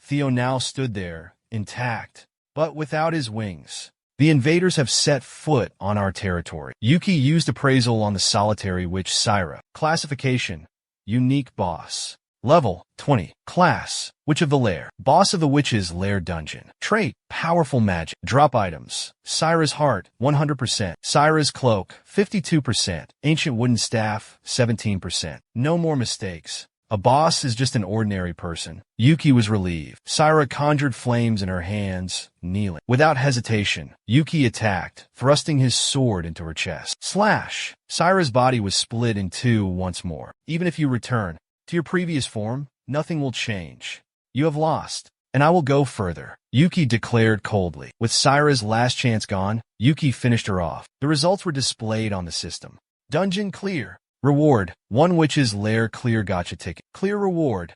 Theo now stood there, intact, but without his wings. The invaders have set foot on our territory. Yuki used appraisal on the solitary witch Syra. Classification: Unique Boss. Level 20. Class: Witch of the Lair. Boss of the Witch's Lair Dungeon. Trait: Powerful Magic. Drop items: Syra's Heart 100%, Syra's Cloak 52%, Ancient Wooden Staff 17%. No more mistakes. A boss is just an ordinary person. Yuki was relieved. Saira conjured flames in her hands, kneeling. Without hesitation, Yuki attacked, thrusting his sword into her chest. Slash! Saira's body was split in two once more. Even if you return to your previous form, nothing will change. You have lost, and I will go further, Yuki declared coldly. With Saira's last chance gone, Yuki finished her off. The results were displayed on the system. Dungeon clear. Reward, 1 Witch's Lair clear gacha ticket. Clear reward,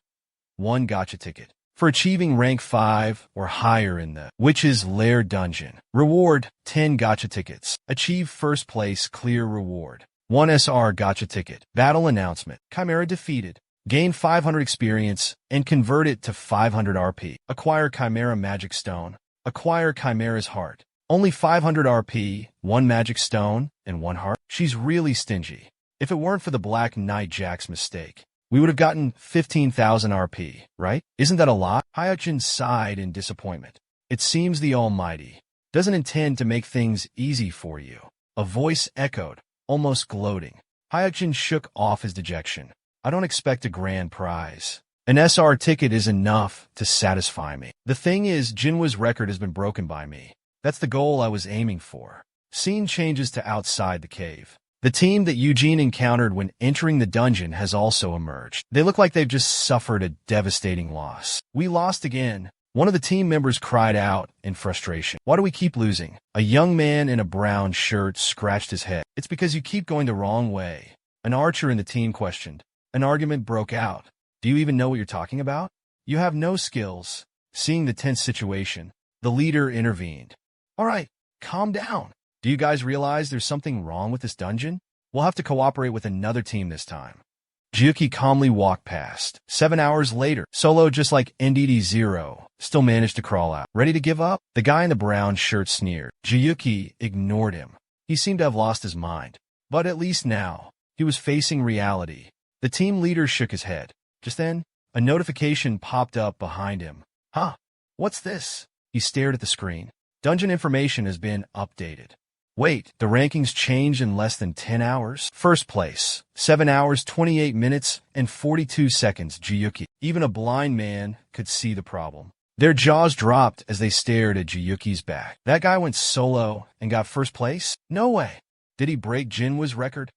1 gacha ticket. For achieving rank 5 or higher in the Witch's Lair dungeon. Reward, 10 gacha tickets. Achieve first place clear reward, 1 SR gacha ticket. Battle announcement. Chimera defeated. Gain 500 experience and convert it to 500 RP. Acquire Chimera Magic Stone. Acquire Chimera's Heart. Only 500 RP, 1 Magic Stone, and 1 heart. She's really stingy. If it weren't for the Black Knight Jack's mistake, we would have gotten 15,000 RP, right? Isn't that a lot? Hyuk-jin sighed in disappointment. It seems the Almighty doesn't intend to make things easy for you. A voice echoed, almost gloating. Hyuk-jin shook off his dejection. I don't expect a grand prize. An SR ticket is enough to satisfy me. The thing is, Jinwa's record has been broken by me. That's the goal I was aiming for. Scene changes to outside the cave. The team that Eugene encountered when entering the dungeon has also emerged. They look like they've just suffered a devastating loss. We lost again. One of the team members cried out in frustration. Why do we keep losing? A young man in a brown shirt scratched his head. It's because you keep going the wrong way. An archer in the team questioned. An argument broke out. Do you even know what you're talking about? You have no skills. Seeing the tense situation, the leader intervened. All right, calm down. Do you guys realize there's something wrong with this dungeon? We'll have to cooperate with another team this time. Jiyuki calmly walked past. 7 hours later, Solo, just like NDD0, still managed to crawl out. Ready to give up? The guy in the brown shirt sneered. Jiyuki ignored him. He seemed to have lost his mind. But at least now, he was facing reality. The team leader shook his head. Just then, a notification popped up behind him. Huh? What's this? He stared at the screen. Dungeon information has been updated. Wait, the rankings changed in less than 10 hours? First place, 7 hours, 28 minutes, and 42 seconds, Jiyuki. Even a blind man could see the problem. Their jaws dropped as they stared at Jiyuki's back. That guy went solo and got first place? No way. Did he break Jinwa's record?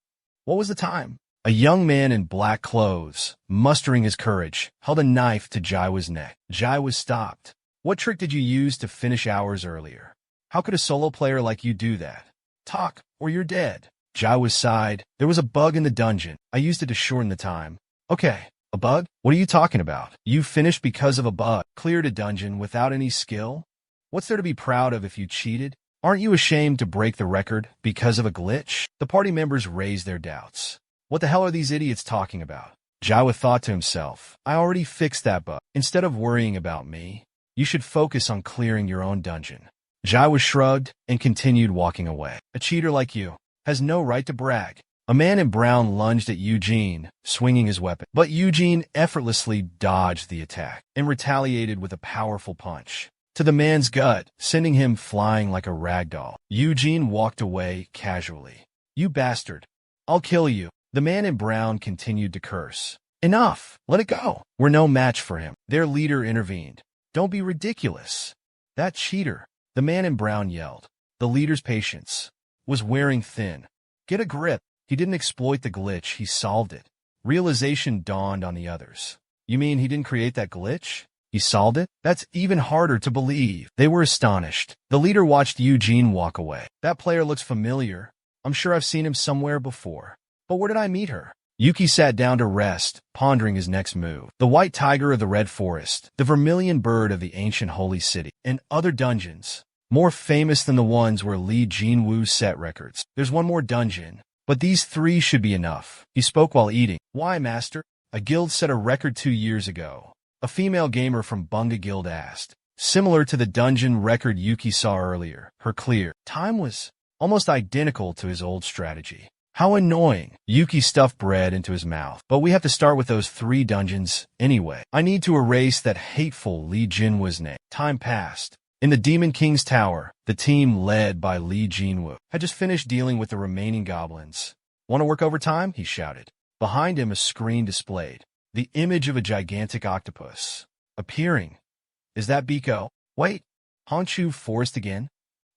What was the time? A young man in black clothes, mustering his courage, held a knife to Jaiwa's neck. Jaiwa stopped. What trick did you use to finish hours earlier? How could a solo player like you do that? Talk, or you're dead. Jaiwa sighed. There was a bug in the dungeon. I used it to shorten the time. Okay, a bug? What are you talking about? You finished because of a bug. Cleared a dungeon without any skill? What's there to be proud of if you cheated? Aren't you ashamed to break the record because of a glitch? The party members raised their doubts. What the hell are these idiots talking about? Jaiwa thought to himself. I already fixed that bug. Instead of worrying about me, you should focus on clearing your own dungeon. Jaiwa shrugged and continued walking away. A cheater like you has no right to brag. A man in brown lunged at Eugene, swinging his weapon. But Eugene effortlessly dodged the attack and retaliated with a powerful punch to the man's gut, sending him flying like a rag doll. Eugene walked away casually. You bastard. I'll kill you. The man in brown continued to curse. Enough. Let it go. We're no match for him. Their leader intervened. Don't be ridiculous. That cheater. The man in brown yelled. The leader's patience was wearing thin. Get a grip. He didn't exploit the glitch, he solved it. Realization dawned on the others. You mean he didn't create that glitch? He solved it? That's even harder to believe. They were astonished. The leader watched Eugene walk away. That player looks familiar. I'm sure I've seen him somewhere before. But where did I meet her? Yuki sat down to rest, pondering his next move. The white tiger of the red forest, the vermilion bird of the ancient holy city, and other dungeons. More famous than the ones where Lee Jinwoo set records. There's one more dungeon, but these 3 should be enough. He spoke while eating. Why, master? A guild set a record 2 years ago. A female gamer from Bunga Guild asked. Similar to the dungeon record Yuki saw earlier, her clear time was almost identical to his old strategy. How annoying. Yuki stuffed bread into his mouth. But we have to start with those 3 dungeons anyway. I need to erase that hateful Lee Jinwoo's name. Time passed. In the Demon King's tower, the team led by Lee Jinwoo had just finished dealing with the remaining goblins. Want to work overtime? He shouted. Behind him, a screen displayed. the image of a gigantic octopus appearing. Is that Biko? Wait, Honshu forced again?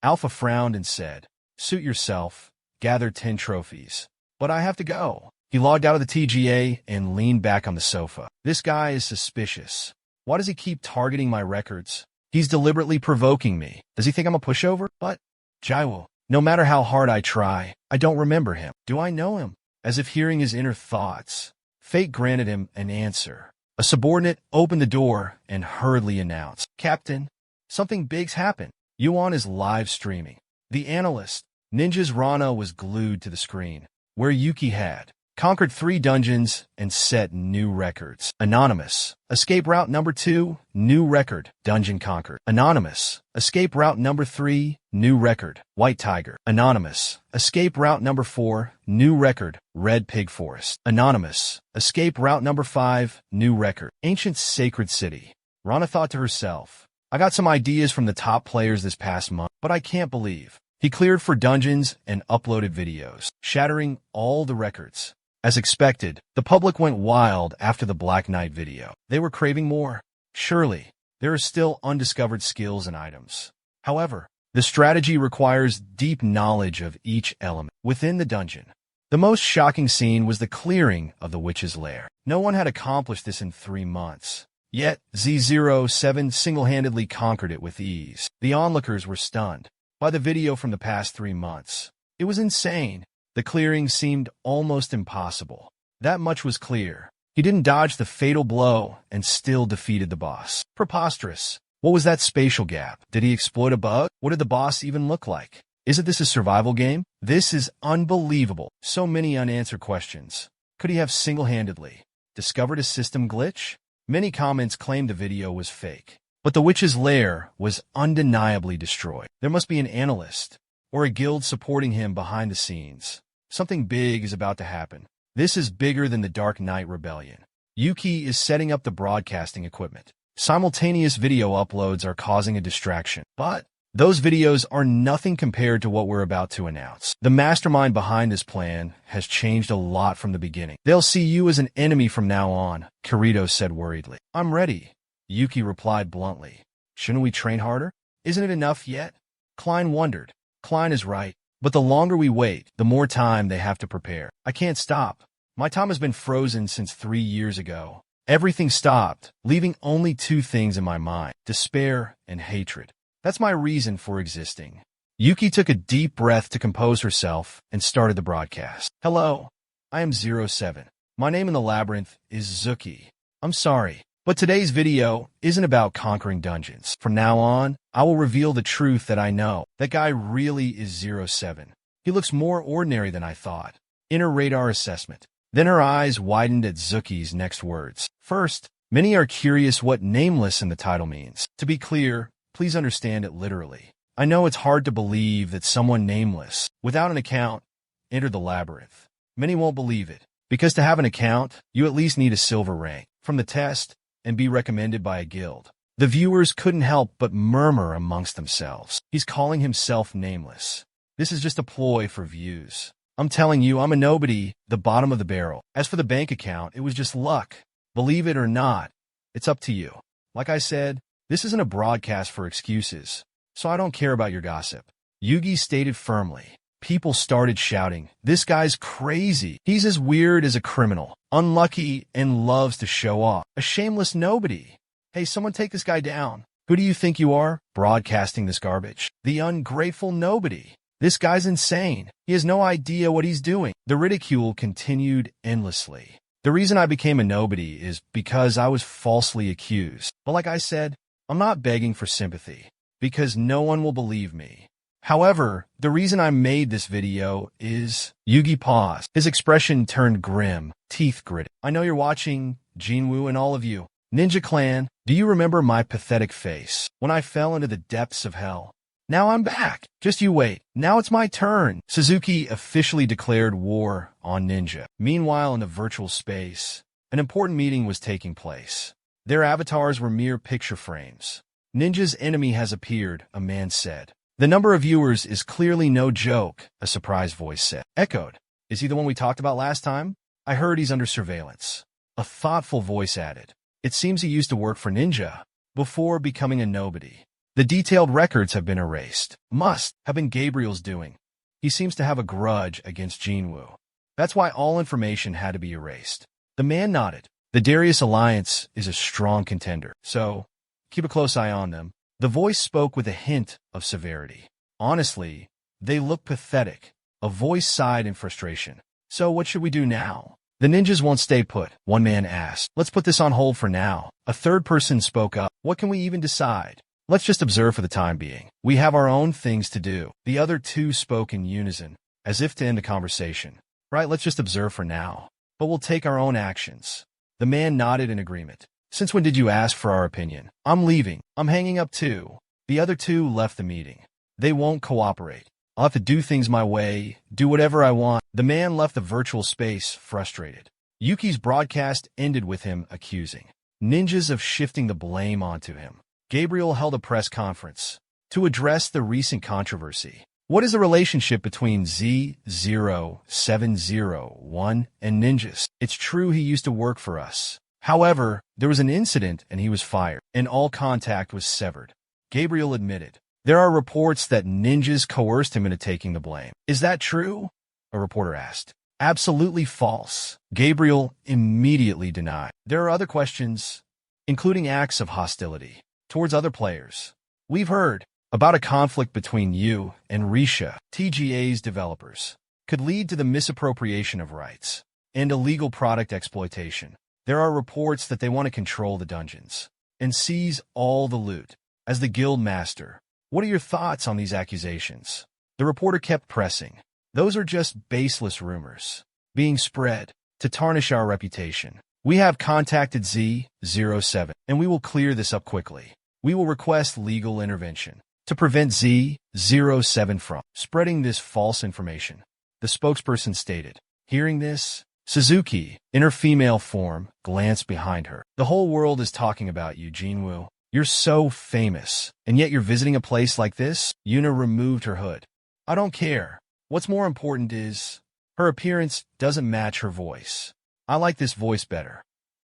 Alpha frowned and said, suit yourself, gather 10 trophies. But I have to go. He logged out of the TGA and leaned back on the sofa. This guy is suspicious. Why does he keep targeting my records? He's deliberately provoking me. Does he think I'm a pushover? But, Jaiwo, no matter how hard I try, I don't remember him. Do I know him? As if hearing his inner thoughts, fate granted him an answer. A subordinate opened the door and hurriedly announced, Captain, something big's happened. Yuan is live streaming. The analyst, Ninja's Rana, was glued to the screen, where Yuki had conquered 3 dungeons and set new records. Anonymous. Escape route number 2, new record, dungeon conquered. Anonymous. Escape route number 3, new record, White Tiger. Anonymous. Escape route number 4, new record, Red Pig Forest. Anonymous. Escape route number 5, new record, Ancient Sacred City. Rana thought to herself, I got some ideas from the top players this past month, but I can't believe. He cleared for dungeons and uploaded videos, shattering all the records. As expected, the public went wild after the Black Knight video. They were craving more. Surely, there are still undiscovered skills and items. However, the strategy requires deep knowledge of each element within the dungeon. The most shocking scene was the clearing of the witch's lair. No one had accomplished this in 3 months. Yet, Z07 single-handedly conquered it with ease. The onlookers were stunned by the video from the past 3 months. It was insane. The clearing seemed almost impossible. That much was clear. He didn't dodge the fatal blow and still defeated the boss. Preposterous. What was that spatial gap? Did he exploit a bug? What did the boss even look like? Isn't this a survival game? This is unbelievable. So many unanswered questions. Could he have single-handedly discovered a system glitch? Many comments claimed the video was fake. But the witch's lair was undeniably destroyed. There must be an analyst or a guild supporting him behind the scenes. Something big is about to happen. This is bigger than the Dark Knight Rebellion. Yuki is setting up the broadcasting equipment. Simultaneous video uploads are causing a distraction, but those videos are nothing compared to what we're about to announce. The mastermind behind this plan has changed a lot from the beginning. They'll see you as an enemy from now on, Kirito said worriedly. I'm ready, Yuki replied bluntly. Shouldn't we train harder? Isn't it enough yet? Klein wondered. Klein is right, but the longer we wait, the more time they have to prepare. I can't stop. My time has been frozen since 3 years ago. Everything stopped, leaving only 2 things in my mind, despair and hatred. That's my reason for existing. Yuki took a deep breath to compose herself and started the broadcast. Hello, I am 07. My name in the labyrinth is Zuki. I'm sorry, but today's video isn't about conquering dungeons. From now on, I will reveal the truth that I know. That guy really is 07. He looks more ordinary than I thought. Inner radar assessment. Then her eyes widened at Zuki's next words. First, many are curious what nameless in the title means. To be clear, please understand it literally. I know it's hard to believe that someone nameless, without an account, entered the labyrinth. Many won't believe it, because to have an account, you at least need a silver rank from the test and be recommended by a guild. The viewers couldn't help but murmur amongst themselves. He's calling himself nameless. This is just a ploy for views. I'm telling you, I'm a nobody, the bottom of the barrel. As for the bank account, it was just luck. Believe it or not, it's up to you. Like I said, this isn't a broadcast for excuses, so I don't care about your gossip. Yugi stated firmly. People started shouting, this guy's crazy. He's as weird as a criminal, unlucky, and loves to show off. A shameless nobody. Hey, someone take this guy down. Who do you think you are, broadcasting this garbage? The ungrateful nobody. This guy's insane. He has no idea what he's doing. The ridicule continued endlessly. The reason I became a nobody is because I was falsely accused. But like I said, I'm not begging for sympathy, because no one will believe me. However, the reason I made this video is... Yugi paused. His expression turned grim, teeth gritted. I know you're watching, Jinwoo and all of you. Ninja Clan, do you remember my pathetic face when I fell into the depths of hell? Now I'm back. Just you wait. Now it's my turn. Suzuki officially declared war on Ninja. Meanwhile, in the virtual space, an important meeting was taking place. Their avatars were mere picture frames. Ninja's enemy has appeared, a man said. The number of viewers is clearly no joke, a surprised voice said. Echoed. Is he the one we talked about last time? I heard he's under surveillance. A thoughtful voice added. It seems he used to work for Ninja before becoming a nobody. The detailed records have been erased. Must have been Gabriel's doing. He seems to have a grudge against Jinwoo. That's why all information had to be erased. The man nodded. The Darius Alliance is a strong contender, so keep a close eye on them. The voice spoke with a hint of severity. Honestly, they look pathetic. A voice sighed in frustration. So what should we do now? The ninjas won't stay put, one man asked. Let's put this on hold for now. A third person spoke up. What can we even decide? Let's just observe for the time being. We have our own things to do. The other two spoke in unison, as if to end the conversation. Right, let's just observe for now. But we'll take our own actions. The man nodded in agreement. Since when did you ask for our opinion? I'm leaving. I'm hanging up too. The other two left the meeting. They won't cooperate. I'll have to do things my way, do whatever I want. The man left the virtual space frustrated. Yuki's broadcast ended with him accusing ninjas of shifting the blame onto him. Gabriel held a press conference to address the recent controversy. What is the relationship between Z0701 and ninjas? It's true he used to work for us. However, there was an incident and he was fired, and all contact was severed. Gabriel admitted. There are reports that ninjas coerced him into taking the blame. Is that true? A reporter asked. Absolutely false. Gabriel immediately denied. There are other questions, including acts of hostility towards other players. We've heard about a conflict between you and Risha, TGA's developers, could lead to the misappropriation of rights and illegal product exploitation. There are reports that they want to control the dungeons and seize all the loot. As the guild master, what are your thoughts on these accusations? The reporter kept pressing. Those are just baseless rumors being spread to tarnish our reputation. We have contacted Z07, and we will clear this up quickly. We will request legal intervention to prevent Z07 from spreading this false information, the spokesperson stated. Hearing this, Suzuki, in her female form, glanced behind her. The whole world is talking about you, Jinwoo. You're so famous, and yet you're visiting a place like this? Yuna removed her hood. I don't care. What's more important is, her appearance doesn't match her voice. I like this voice better.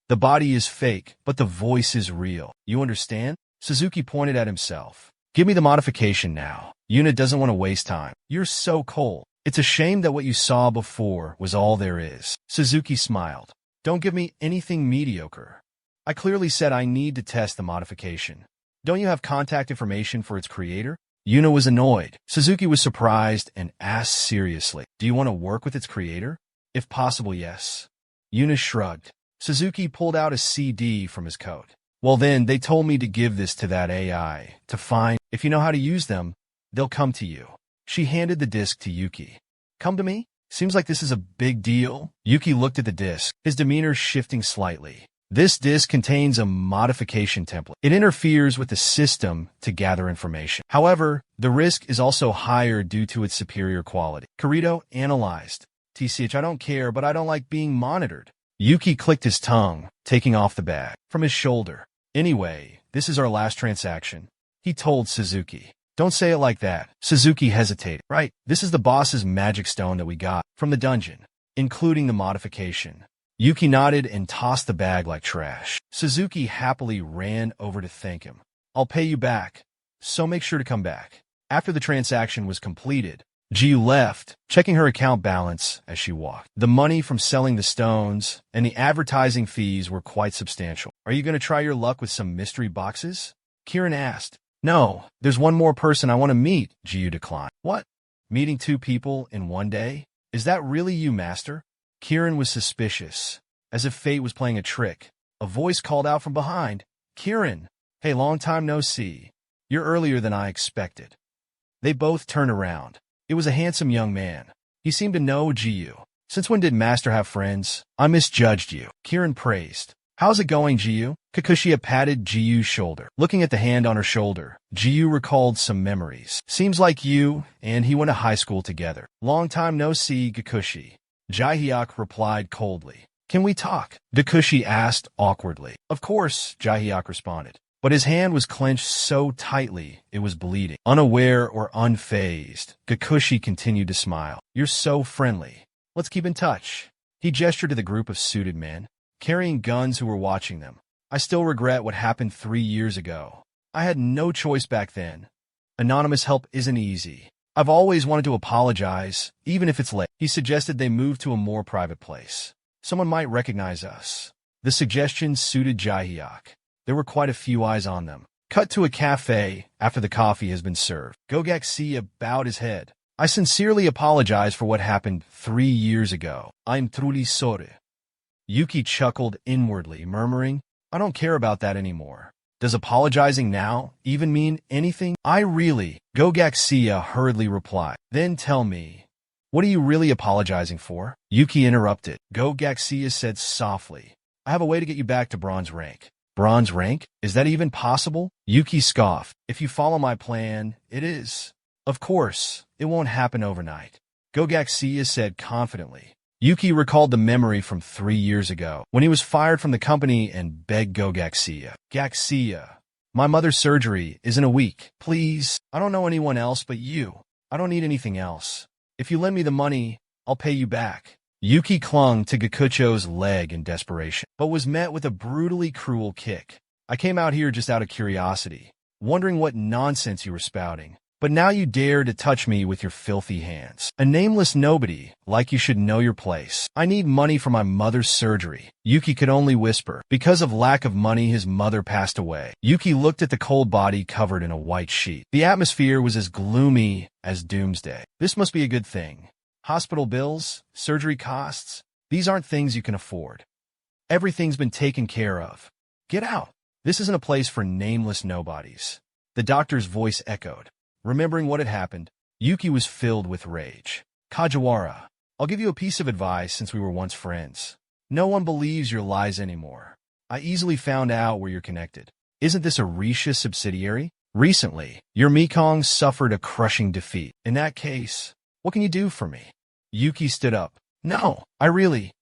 The body is fake, but the voice is real. You understand? Suzuki pointed at himself. Give me the modification now. Yuna doesn't want to waste time. You're so cold. It's a shame that what you saw before was all there is. Suzuki smiled. Don't give me anything mediocre. I clearly said I need to test the modification. Don't you have contact information for its creator? Yuna was annoyed. Suzuki was surprised and asked seriously, do you want to work with its creator? If possible, yes. Yuna shrugged. Suzuki pulled out a CD from his coat. Well then, they told me to give this to that AI to find. If you know how to use them, they'll come to you. She handed the disc to Yuki. Come to me? Seems like this is a big deal. Yuki looked at the disc, his demeanor shifting slightly. This disk contains a modification template. It interferes with the system to gather information. However, the risk is also higher due to its superior quality. Kirito analyzed. TCH, I don't care, but I don't like being monitored. Yuki clicked his tongue, taking off the bag from his shoulder. Anyway, this is our last transaction, he told Suzuki. Don't say it like that. Suzuki hesitated. Right, this is the boss's magic stone that we got from the dungeon, including the modification. Yuki nodded and tossed the bag like trash. Suzuki happily ran over to thank him. I'll pay you back, so make sure to come back. After the transaction was completed, Jiu left, checking her account balance as she walked. The money from selling the stones and the advertising fees were quite substantial. Are you going to try your luck with some mystery boxes? Kieran asked. No, there's one more person I want to meet, Jiu declined. What? Meeting two people in one day? Is that really you, Master? Kieran was suspicious, as if fate was playing a trick. A voice called out from behind. Kieran! Hey, long time no see. You're earlier than I expected. They both turned around. It was a handsome young man. He seemed to know Jiu. Since when did Master have friends? I misjudged you. Kieran praised. How's it going, Jiu? Kikuchiya patted Jiu's shoulder. Looking at the hand on her shoulder, Jiu recalled some memories. Seems like you and he went to high school together. Long time no see, Kikuchi. Jaehyuk replied coldly. Can we talk? Kikuchi asked awkwardly. Of course, Jaehyuk responded. But his hand was clenched so tightly it was bleeding. Unaware or unfazed, Kikuchi continued to smile. You're so friendly. Let's keep in touch. He gestured to the group of suited men. carrying guns who were watching them. I still regret what happened 3 years ago. I had no choice back then. Anonymous help isn't easy. I've always wanted to apologize, even if it's late. He suggested they move to a more private place. Someone might recognize us. The suggestion suited Jae-hyuk. There were quite a few eyes on them. Cut to a cafe after the coffee has been served. Gogak-sia bowed his head. I sincerely apologize for what happened 3 years ago. I'm truly sorry. Yuki chuckled inwardly, murmuring, I don't care about that anymore. Does apologizing now even mean anything? I really, Gogak-sia hurriedly replied. Then tell me, what are you really apologizing for? Yuki interrupted. Gogak-sia said softly, I have a way to get you back to bronze rank. Bronze rank? Is that even possible? Yuki scoffed. If you follow my plan, it is. Of course, it won't happen overnight. Gogak-sia said confidently. Yuki recalled the memory from 3 years ago, when he was fired from the company and begged Gogak-sia. Gak-sia, my mother's surgery is in a week. Please, I don't know anyone else but you. I don't need anything else. If you lend me the money, I'll pay you back. Yuki clung to Gakucho's leg in desperation, but was met with a brutally cruel kick. I came out here just out of curiosity, wondering what nonsense you were spouting. But now you dare to touch me with your filthy hands. A nameless nobody, like you should know your place. I need money for my mother's surgery. Yuki could only whisper. Because of lack of money, his mother passed away. Yuki looked at the cold body covered in a white sheet. The atmosphere was as gloomy as doomsday. This must be a good thing. Hospital bills, surgery costs, these aren't things you can afford. Everything's been taken care of. Get out. This isn't a place for nameless nobodies. The doctor's voice echoed. Remembering what had happened, Yuki was filled with rage. Kajiwara, I'll give you a piece of advice since we were once friends. No one believes your lies anymore. I easily found out where you're connected. Isn't this a Risha subsidiary? Recently, your Mekong suffered a crushing defeat. In that case, what can you do for me? Yuki stood up. No,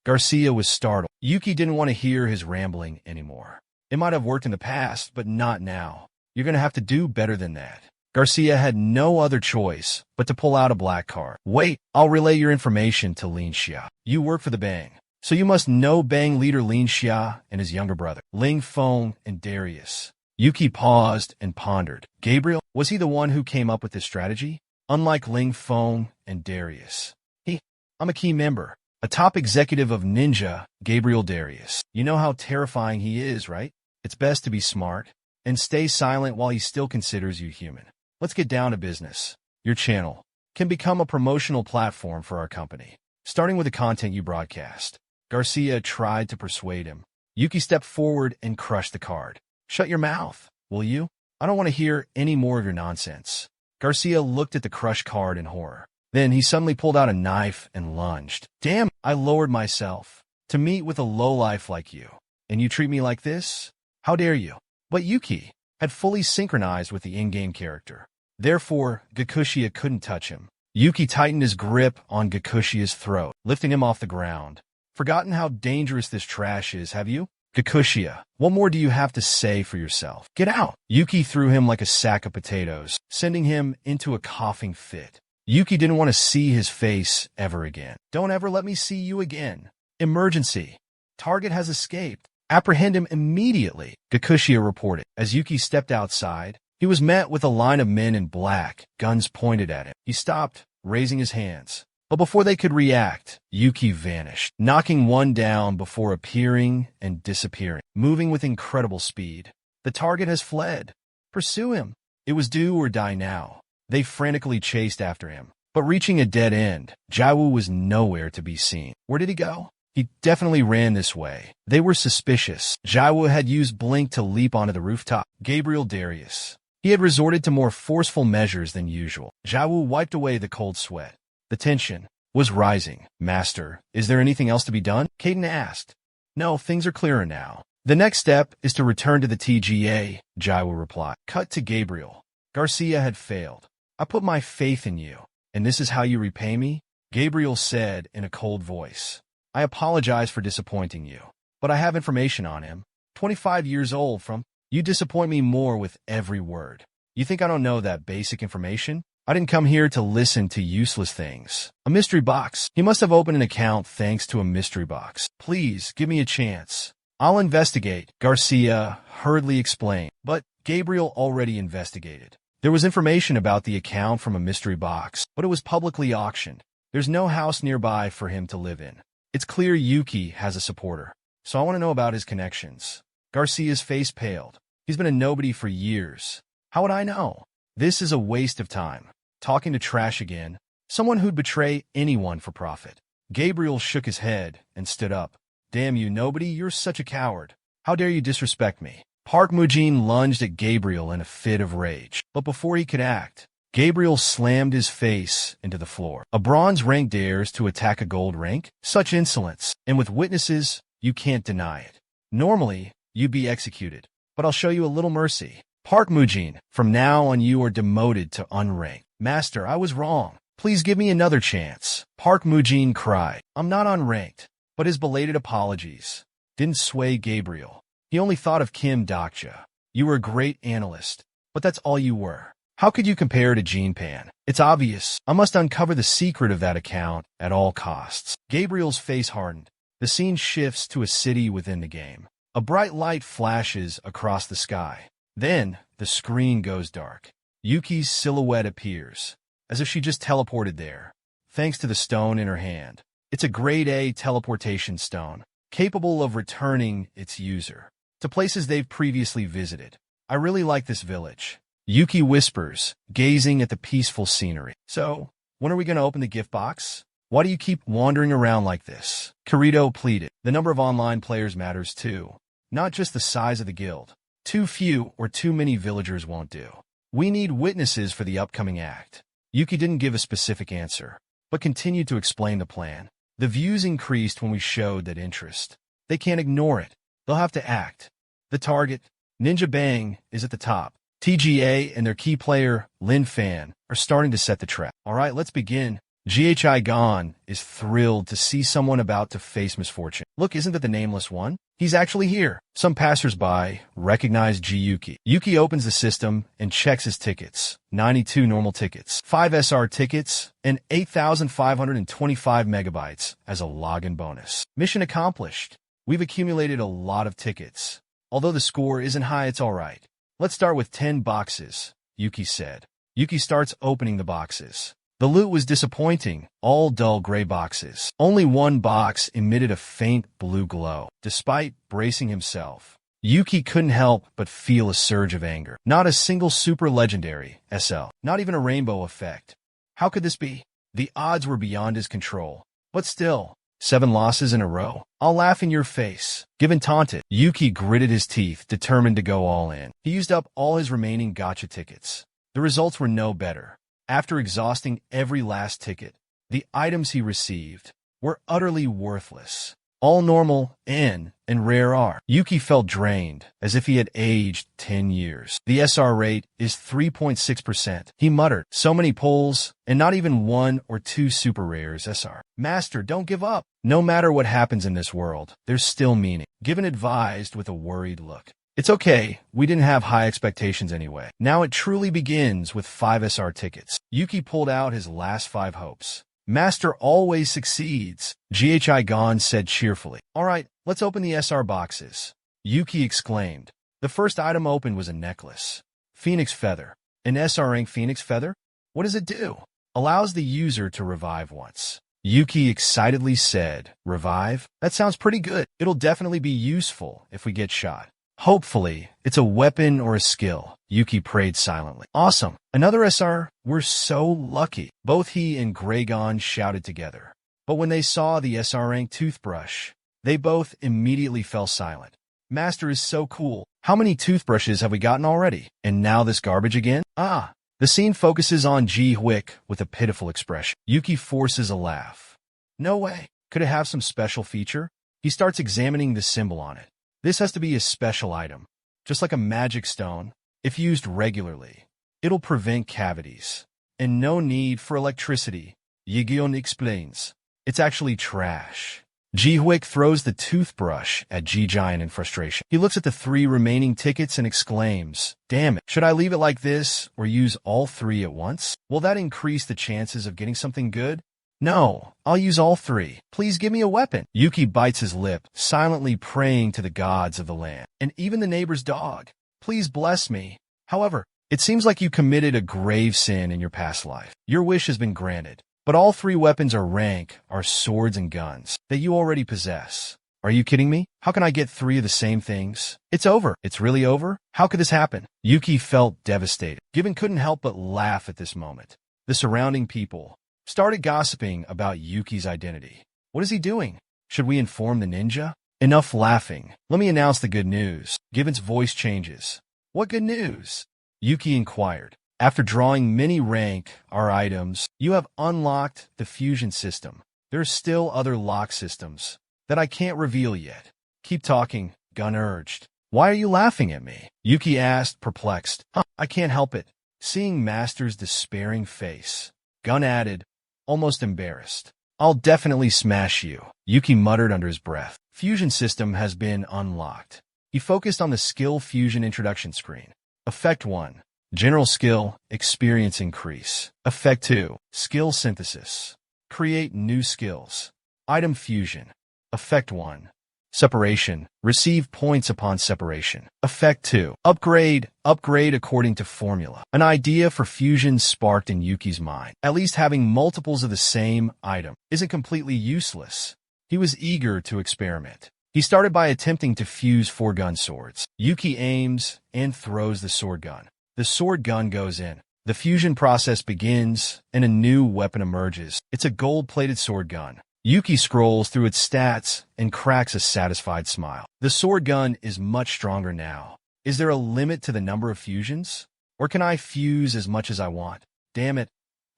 Garcia was startled. Yuki didn't want to hear his rambling anymore. It might have worked in the past, but not now. You're going to have to do better than that. Garcia had no other choice but to pull out a black card. Wait, I'll relay your information to Lin Xia. You work for the Bang, so you must know Bang leader Lin Xia and his younger brother, Ling Feng and Darius. Yuki paused and pondered. Gabriel, was he the one who came up with this strategy? Unlike Ling Feng and Darius, I'm a key member, a top executive of Ninja, Gabriel Darius. You know how terrifying he is, right? It's best to be smart and stay silent while he still considers you human. Let's get down to business. Your channel can become a promotional platform for our company, starting with the content you broadcast. Garcia tried to persuade him. Yuki stepped forward and crushed the card. Shut your mouth, will you? I don't want to hear any more of your nonsense. Garcia looked at the crushed card in horror. Then he suddenly pulled out a knife and lunged. Damn, I lowered myself to meet with a lowlife like you. And you treat me like this? How dare you? But Yuki had fully synchronized with the in-game character. Therefore, Gakushia couldn't touch him. Yuki tightened his grip on Gakushia's throat, lifting him off the ground. Forgotten how dangerous this trash is, have you? Gakushia, what more do you have to say for yourself? Get out! Yuki threw him like a sack of potatoes, sending him into a coughing fit. Yuki didn't want to see his face ever again. Don't ever let me see you again. Emergency. Target has escaped. Apprehend him immediately, Gakushia reported. As Yuki stepped outside, he was met with a line of men in black, guns pointed at him. He stopped, raising his hands. But before they could react, Yuki vanished, knocking one down before appearing and disappearing, moving with incredible speed. The target has fled. Pursue him. It was do or die now. They frantically chased after him, but reaching a dead end, Jiwoo was nowhere to be seen. Where did he go? He definitely ran this way. They were suspicious. Jiwoo had used Blink to leap onto the rooftop. Gabriel Darius. He had resorted to more forceful measures than usual. Jiwoo wiped away the cold sweat. The tension was rising. Master, is there anything else to be done? Caden asked. No, things are clearer now. The next step is to return to the TGA, Jiwoo replied. Cut to Gabriel. Garcia had failed. I put my faith in you, and this is how you repay me? Gabriel said in a cold voice. I apologize for disappointing you, but I have information on him. 25 years old from... You disappoint me more with every word. You think I don't know that basic information? I didn't come here to listen to useless things. A mystery box. He must have opened an account thanks to a mystery box. Please, give me a chance. I'll investigate, Garcia hurriedly explained. But Gabriel already investigated. There was information about the account from a mystery box, but it was publicly auctioned. There's no house nearby for him to live in. It's clear Yuki has a supporter, so I want to know about his connections. Garcia's face paled. He's been a nobody for years. How would I know? This is a waste of time. Talking to trash again. Someone who'd betray anyone for profit. Gabriel shook his head and stood up. Damn you, nobody, you're such a coward. How dare you disrespect me? Park Mujin lunged at Gabriel in a fit of rage. But before he could act, Gabriel slammed his face into the floor. A bronze rank dares to attack a gold rank? Such insolence. And with witnesses, you can't deny it. Normally, you'd be executed. But I'll show you a little mercy. Park Mujin, from now on you are demoted to unranked. Master, I was wrong. Please give me another chance. Park Mujin cried. I'm not unranked. But his belated apologies didn't sway Gabriel. He only thought of Kim Dokja. You were a great analyst, but that's all you were. How could you compare to Gene Pan? It's obvious. I must uncover the secret of that account at all costs. Gabriel's face hardened. The scene shifts to a city within the game. A bright light flashes across the sky. Then, the screen goes dark. Yuki's silhouette appears, as if she just teleported there, thanks to the stone in her hand. It's a grade A teleportation stone, capable of returning its user to places they've previously visited. I really like this village. Yuki whispers, gazing at the peaceful scenery. So, when are we going to open the gift box? Why do you keep wandering around like this? Kirito pleaded. The number of online players matters too, not just the size of the guild. Too few or too many villagers won't do. We need witnesses for the upcoming act. Yuki didn't give a specific answer, but continued to explain the plan. The views increased when we showed that interest. They can't ignore it. They'll have to act. The target, Ninja Bang, is at the top. TGA and their key player, Lin Fan, are starting to set the trap. All right, let's begin. GHI Gon is thrilled to see someone about to face misfortune. Look, isn't that the nameless one? He's actually here. Some passersby recognize G Yuki. Yuki opens the system and checks his tickets. 92 normal tickets, 5 SR tickets, and 8,525 megabytes as a login bonus. Mission accomplished. We've accumulated a lot of tickets. Although the score isn't high, it's all right. Let's start with 10 boxes, Yuki said. Yuki starts opening the boxes. The loot was disappointing, all dull gray boxes. Only one box emitted a faint blue glow. Despite bracing himself, Yuki couldn't help but feel a surge of anger. Not a single super legendary SL, not even a rainbow effect. How could this be? The odds were beyond his control. But still, 7 losses in a row. I'll laugh in your face. Given taunted, Yuki gritted his teeth, determined to go all in. He used up all his remaining gacha tickets. The results were no better. After exhausting every last ticket, the items he received were utterly worthless. All normal N and rare R. Yuki felt drained, as if he had aged 10 years. The SR rate is 3.6%. He muttered, so many pulls, and not even 1 or 2 super rares SR. Master, don't give up. No matter what happens in this world, there's still meaning. Given advised with a worried look. It's okay, we didn't have high expectations anyway. Now it truly begins with 5 SR tickets. Yuki pulled out his last 5 hopes. Master always succeeds, GHI Gon said cheerfully. All right, let's open the SR boxes, Yuki exclaimed. The first item opened was a necklace. Phoenix Feather. An SR rank Phoenix Feather? What does it do? Allows the user to revive once. Yuki excitedly said, revive? That sounds pretty good. It'll definitely be useful if we get shot. Hopefully, it's a weapon or a skill, Yuki prayed silently. Awesome. Another SR? We're so lucky. Both he and Graygon shouted together. But when they saw the SR rank toothbrush, they both immediately fell silent. Master is so cool. How many toothbrushes have we gotten already? And now this garbage again? Ah. The scene focuses on Ji Hwick with a pitiful expression. Yuki forces a laugh. No way. Could it have some special feature? He starts examining the symbol on it. This has to be a special item, just like a magic stone. If used regularly, it'll prevent cavities. And no need for electricity, Yigion explains. It's actually trash. Ji-Hwick throws the toothbrush at Ji-Giant in frustration. He looks at the 3 remaining tickets and exclaims, "Damn it, should I leave it like this or use all 3 at once? Will that increase the chances of getting something good? No, I'll use all 3. Please give me a weapon." Yuki bites his lip, silently praying to the gods of the land, and even the neighbor's dog. "Please bless me." However, it seems like you committed a grave sin in your past life. Your wish has been granted, but all 3 weapons are swords and guns that you already possess. Are you kidding me? How can I get 3 of the same things? It's over. It's really over? How could this happen? Yuki felt devastated. Given couldn't help but laugh at this moment. The surrounding people started gossiping about Yuki's identity. What is he doing? Should we inform the ninja? Enough laughing. Let me announce the good news. Given's voice changes. What good news? Yuki inquired. After drawing many rank R items, you have unlocked the fusion system. There are still other lock systems that I can't reveal yet. Keep talking, Gun urged. Why are you laughing at me? Yuki asked, perplexed. I can't help it. Seeing Master's despairing face, Gun added, almost embarrassed. I'll definitely smash you, Yuki muttered under his breath. Fusion system has been unlocked. He focused on the skill fusion introduction screen. Effect 1. General skill, experience increase. Effect 2. Skill synthesis. Create new skills. Item fusion. Effect 1. Separation. Receive points upon separation. Effect 2. Upgrade. Upgrade according to formula. An idea for fusion sparked in Yuki's mind. At least having multiples of the same item isn't completely useless. He was eager to experiment. He started by attempting to fuse 4 gun swords. Yuki aims and throws the sword gun. The sword gun goes in. The fusion process begins, and a new weapon emerges. It's a gold-plated sword gun. Yuki scrolls through its stats and cracks a satisfied smile. The sword gun is much stronger now. Is there a limit to the number of fusions? Or can I fuse as much as I want? Damn it.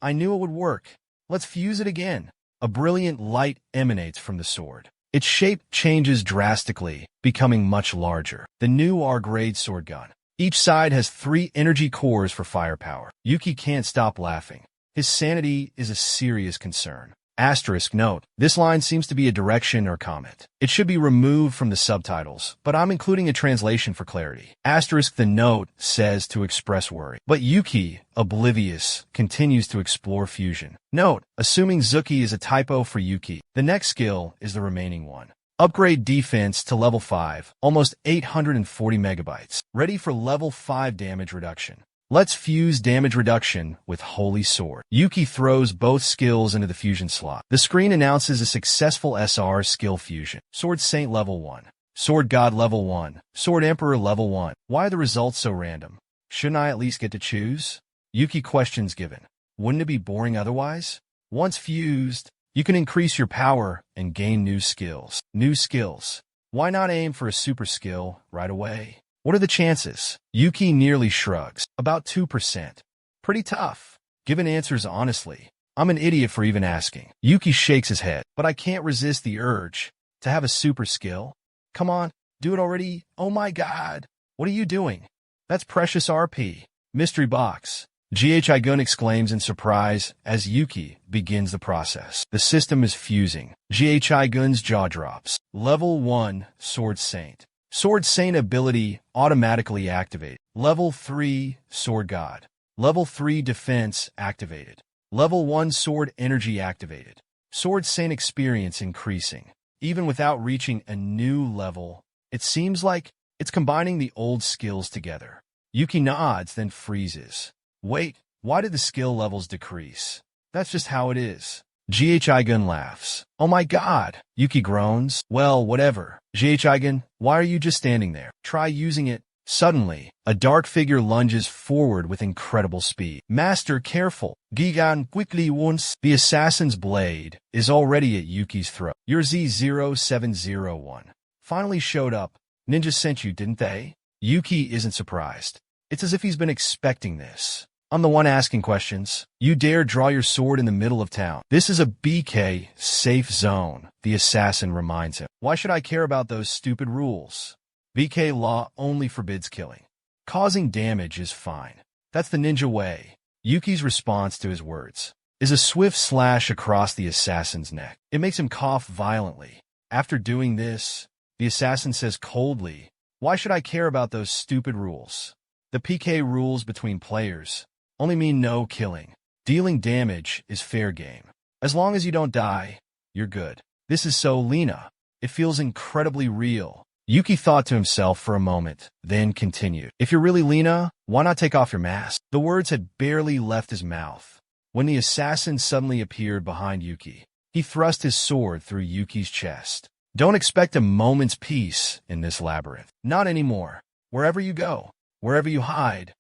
I knew it would work. Let's fuse it again. A brilliant light emanates from the sword. Its shape changes drastically, becoming much larger. The new R-grade sword gun. Each side has 3 energy cores for firepower. Yuki can't stop laughing. His sanity is a serious concern. Asterisk note, this line seems to be a direction or comment. It should be removed from the subtitles, but I'm including a translation for clarity. Asterisk the note says to express worry. But Yuki, oblivious, continues to explore fusion. Note, assuming Zuki is a typo for Yuki, the next skill is the remaining one. Upgrade defense to level 5, almost 840 megabytes. Ready for level 5 damage reduction. Let's fuse damage reduction with Holy Sword. Yuki throws both skills into the fusion slot. The screen announces a successful SR skill fusion. Sword Saint level 1. Sword God level 1. Sword Emperor level 1. Why are the results so random? Shouldn't I at least get to choose? Yuki questions given. Wouldn't it be boring otherwise? Once fused, you can increase your power and gain new skills. New skills. Why not aim for a super skill right away? What are the chances? Yuki nearly shrugs. About 2%. Pretty tough. Given answers honestly. I'm an idiot for even asking. Yuki shakes his head. But I can't resist the urge to have a super skill. Come on, do it already. Oh my god. What are you doing? That's precious RP. Mystery box. GHI Gun exclaims in surprise as Yuki begins the process. The system is fusing. GHI Gun's jaw drops. Level 1, Sword Saint. Sword Saint ability automatically activated. Level 3, Sword God. Level 3 defense activated. Level 1 sword energy activated. Sword Saint experience increasing. Even without reaching a new level, it seems like it's combining the old skills together. Yuki nods, then freezes. Wait, why did the skill levels decrease? That's just how it is. GHI Gun laughs. Oh my god. Yuki groans. Well, whatever. GHI Gun, why are you just standing there? Try using it. Suddenly, a dark figure lunges forward with incredible speed. Master, careful. Gigan quickly once. The assassin's blade is already at Yuki's throat. Your Z0701 finally showed up. Ninja sent you, didn't they? Yuki isn't surprised. It's as if he's been expecting this. I'm the one asking questions. You dare draw your sword in the middle of town. This is a BK safe zone, the assassin reminds him. Why should I care about those stupid rules? BK law only forbids killing. Causing damage is fine. That's the ninja way. Yuki's response to his words is a swift slash across the assassin's neck. It makes him cough violently. After doing this, the assassin says coldly, "Why should I care about those stupid rules? The PK rules between players only mean no killing. Dealing damage is fair game. As long as you don't die, you're good." This is so Lena. It feels incredibly real. Yuki thought to himself for a moment, then continued, "If you're really Lena, why not take off your mask?" The words had barely left his mouth when the assassin suddenly appeared behind Yuki. He thrust his sword through Yuki's chest. "Don't expect a moment's peace in this labyrinth. Not anymore. Wherever you go, wherever you hide,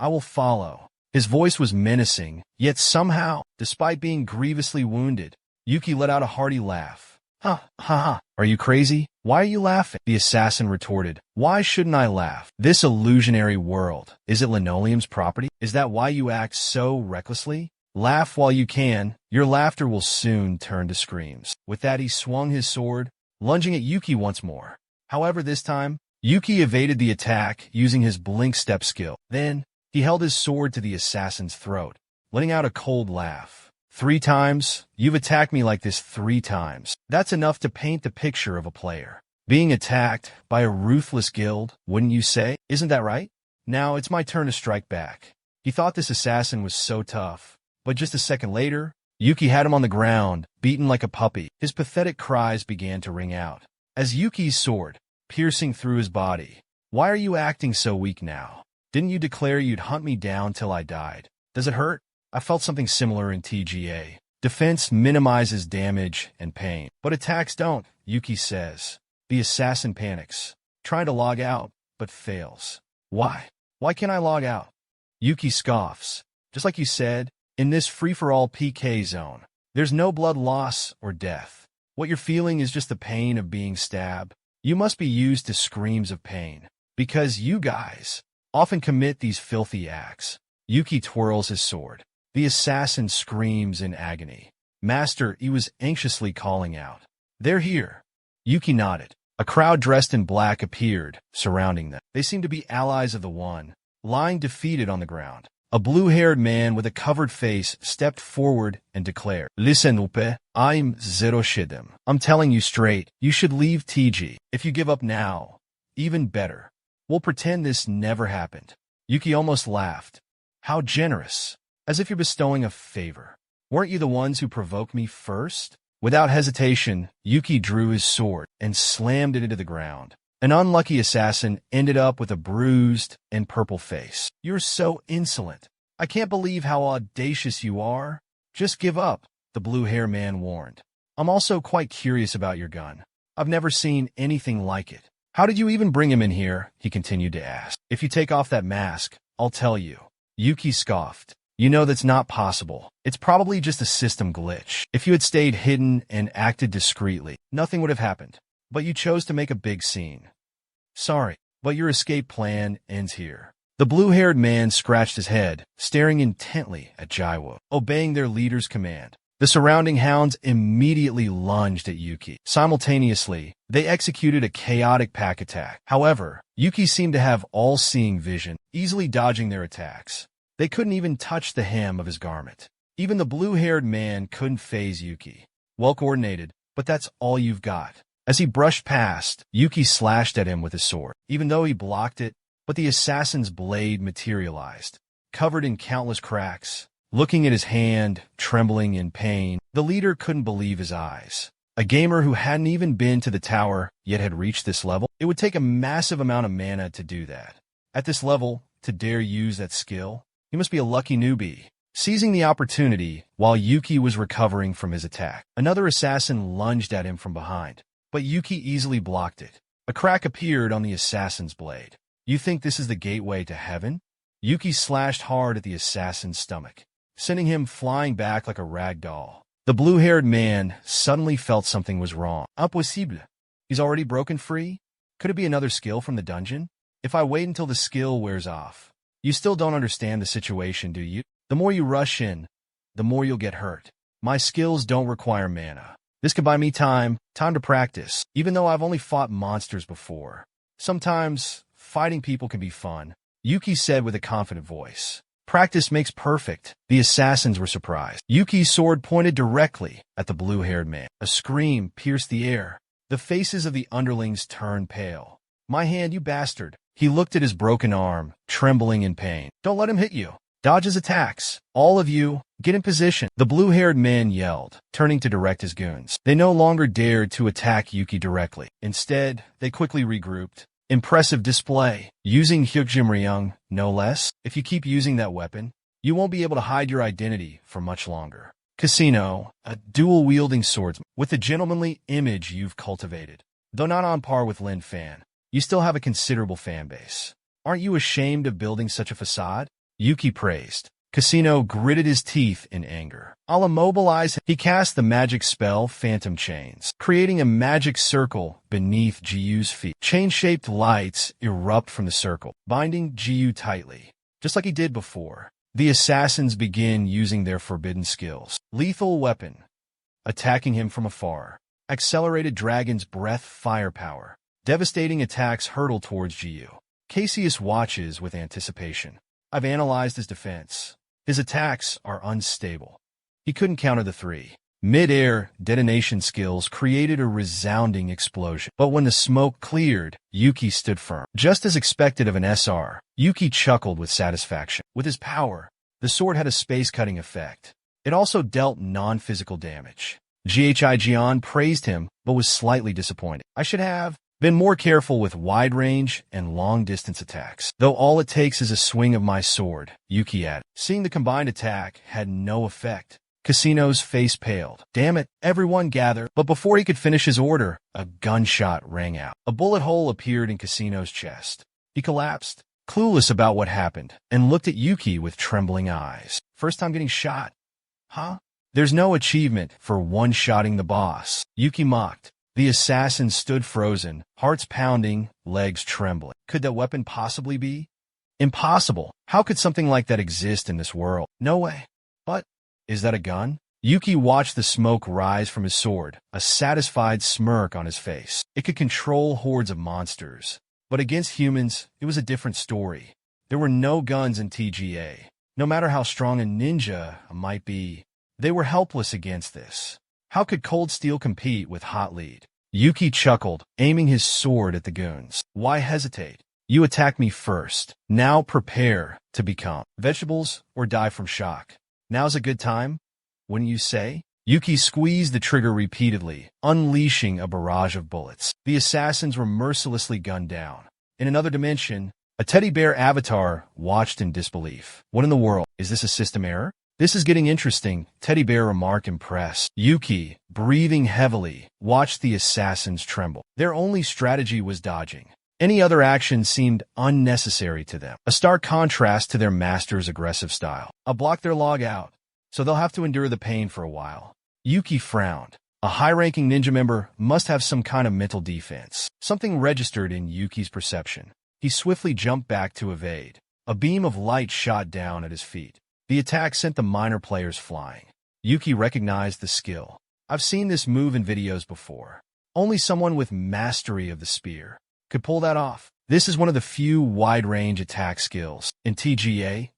I will follow." His voice was menacing, yet somehow, despite being grievously wounded, Yuki let out a hearty laugh. "Ha, ha, ha. Are you crazy? Why are you laughing?" The assassin retorted. "Why shouldn't I laugh? This illusionary world, is it Linoleum's property? Is that why you act so recklessly? Laugh while you can. Your laughter will soon turn to screams." With that, he swung his sword, lunging at Yuki once more. However, this time, Yuki evaded the attack using his blink step skill. Then, he held his sword to the assassin's throat, letting out a cold laugh. "3 times? You've attacked me like this 3 times. That's enough to paint the picture of a player being attacked by a ruthless guild, wouldn't you say? Isn't that right? Now it's my turn to strike back." He thought this assassin was so tough, but just a second later, Yuki had him on the ground, beaten like a puppy. His pathetic cries began to ring out as Yuki's sword, piercing through his body. "Why are you acting so weak now? Didn't you declare you'd hunt me down till I died? Does it hurt?" I felt something similar in TGA. Defense minimizes damage and pain, but attacks don't, Yuki says. The assassin panics, trying to log out, but fails. "Why? Why can't I log out?" Yuki scoffs. "Just like you said, in this free-for-all PK zone, there's no blood loss or death. What you're feeling is just the pain of being stabbed. You must be used to screams of pain, because you guys often commit these filthy acts." Yuki twirls his sword. The assassin screams in agony. "Master," he was anxiously calling out. "They're here." Yuki nodded. A crowd dressed in black appeared, surrounding them. They seemed to be allies of the one, lying defeated on the ground. A blue-haired man with a covered face stepped forward and declared, "Listen, Upe, I'm Zero Shidem. I'm telling you straight, you should leave TG. If you give up now, even better. We'll pretend this never happened." Yuki almost laughed. "How generous. As if you're bestowing a favor. Weren't you the ones who provoked me first?" Without hesitation, Yuki drew his sword and slammed it into the ground. An unlucky assassin ended up with a bruised and purple face. "You're so insolent. I can't believe how audacious you are. Just give up," the blue-haired man warned. "I'm also quite curious about your gun. I've never seen anything like it. How did you even bring him in here?" he continued to ask. "If you take off that mask, I'll tell you." Yuki scoffed. "You know that's not possible. It's probably just a system glitch. If you had stayed hidden and acted discreetly, nothing would have happened. But you chose to make a big scene. Sorry, but your escape plan ends here." The blue-haired man scratched his head, staring intently at Jaiwo. Obeying their leader's command, the surrounding hounds immediately lunged at Yuki. Simultaneously, they executed a chaotic pack attack. However, Yuki seemed to have all-seeing vision, easily dodging their attacks. They couldn't even touch the hem of his garment. Even the blue-haired man couldn't faze Yuki. Well coordinated, but that's all you've got. As he brushed past, Yuki slashed at him with his sword. Even though he blocked it, but the assassin's blade materialized, covered in countless cracks. Looking at his hand, trembling in pain, the leader couldn't believe his eyes. A gamer who hadn't even been to the tower, yet had reached this level? It would take a massive amount of mana to do that. At this level, to dare use that skill, he must be a lucky newbie. Seizing the opportunity, while Yuki was recovering from his attack, another assassin lunged at him from behind, but Yuki easily blocked it. A crack appeared on the assassin's blade. "You think this is the gateway to heaven?" Yuki slashed hard at the assassin's stomach, sending him flying back like a rag doll. The blue-haired man suddenly felt something was wrong. Impossible. He's already broken free? Could it be another skill from the dungeon? If I wait until the skill wears off. You still don't understand the situation, do you? The more you rush in, the more you'll get hurt. My skills don't require mana. This could buy me time to practice, even though I've only fought monsters before. Sometimes, fighting people can be fun, Yuki said with a confident voice. Practice makes perfect. The assassins were surprised. Yuki's sword pointed directly at the blue-haired man. A scream pierced the air, The faces of the underlings turned pale. My hand, you bastard. He looked at his broken arm, trembling in pain. Don't let him hit you. Dodge his attacks. All of you, get in position. The blue-haired man yelled, turning to direct his goons. They no longer dared to attack Yuki directly. Instead, they quickly regrouped. Impressive display. Using Hyukjimryung, no less. If you keep using that weapon, you won't be able to hide your identity for much longer. Casino, a dual-wielding swordsman with the gentlemanly image you've cultivated. Though not on par with Lin Fan, you still have a considerable fan base. Aren't you ashamed of building such a facade? Yuki praised. Casino gritted his teeth in anger. I'll immobilize him. He cast the magic spell Phantom Chains, creating a magic circle beneath Jiyu's feet. Chain-shaped lights erupt from the circle, binding Jiyu tightly, just like he did before. The assassins begin using their forbidden skills. Lethal weapon, attacking him from afar. Accelerated dragon's breath firepower. Devastating attacks hurtle towards Jiyu. Cassius watches with anticipation. I've analyzed his defense. His attacks are unstable. He couldn't counter the three. Mid-air detonation skills created a resounding explosion. But when the smoke cleared, Yuki stood firm. Just as expected of an SR, Yuki chuckled with satisfaction. With his power, the sword had a space-cutting effect. It also dealt non-physical damage. Jian praised him, but was slightly disappointed. I should have been more careful with wide-range and long-distance attacks. Though all it takes is a swing of my sword, Yuki added. Seeing the combined attack had no effect. Casino's face paled. Damn it, everyone gather. But before he could finish his order, a gunshot rang out. A bullet hole appeared in Casino's chest. He collapsed, clueless about what happened, and looked at Yuki with trembling eyes. First time getting shot. Huh? There's no achievement for one-shotting the boss. Yuki mocked. The assassin stood frozen, hearts pounding, legs trembling. Could that weapon possibly be? Impossible. How could something like that exist in this world? No way. But, is that a gun? Yuki watched the smoke rise from his sword, a satisfied smirk on his face. It could control hordes of monsters. But against humans, it was a different story. There were no guns in TGA. No matter how strong a ninja might be, they were helpless against this. How could Cold Steel compete with Hot Lead? Yuki chuckled, aiming his sword at the goons. Why hesitate? You attack me first. Now prepare to become vegetables or die from shock. Now's a good time, wouldn't you say? Yuki squeezed the trigger repeatedly, unleashing a barrage of bullets. The assassins were mercilessly gunned down. In another dimension, a teddy bear avatar watched in disbelief. What in the world? Is this a system error? This is getting interesting, Teddy Bear remarked impressed. Yuki, breathing heavily, watched the assassins tremble. Their only strategy was dodging. Any other action seemed unnecessary to them, a stark contrast to their master's aggressive style. I'll block their log out, so they'll have to endure the pain for a while. Yuki frowned. A high-ranking ninja member must have some kind of mental defense. Something registered in Yuki's perception. He swiftly jumped back to evade. A beam of light shot down at his feet. The attack sent the minor players flying. Yuki recognized the skill. I've seen this move in videos before. Only someone with mastery of the spear could pull that off. This is one of the few wide-range attack skills in TGA,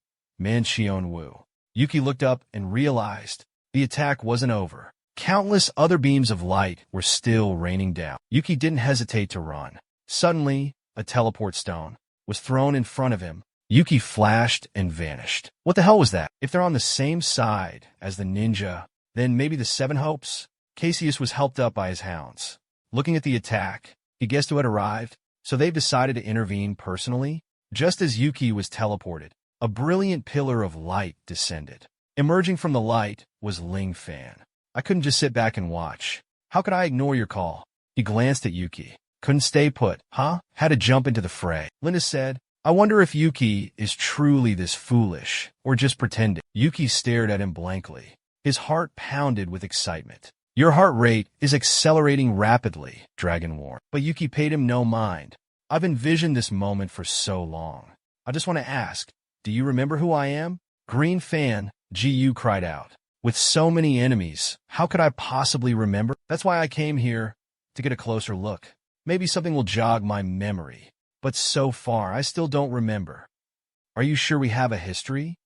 Manchion Wu. Yuki looked up and realized the attack wasn't over. Countless other beams of light were still raining down. Yuki didn't hesitate to run. Suddenly, a teleport stone was thrown in front of him. Yuki flashed and vanished. What the hell was that? If they're on the same side as the ninja, then maybe the Seven Hopes? Cassius was helped up by his hounds. Looking at the attack, he guessed who had arrived, so they've decided to intervene personally. Just as Yuki was teleported, a brilliant pillar of light descended. Emerging from the light was Ling Fan. I couldn't just sit back and watch. How could I ignore your call? He glanced at Yuki. Couldn't stay put, huh? Had to jump into the fray. Linda said, I wonder if Yuki is truly this foolish, or just pretending. Yuki stared at him blankly. His heart pounded with excitement. Your heart rate is accelerating rapidly, Dragon warned. But Yuki paid him no mind. I've envisioned this moment for so long. I just want to ask, do you remember who I am? Green Fan, Jiyu cried out. With so many enemies, how could I possibly remember? That's why I came here, to get a closer look. Maybe something will jog my memory. But so far, I still don't remember. Are you sure we have a history?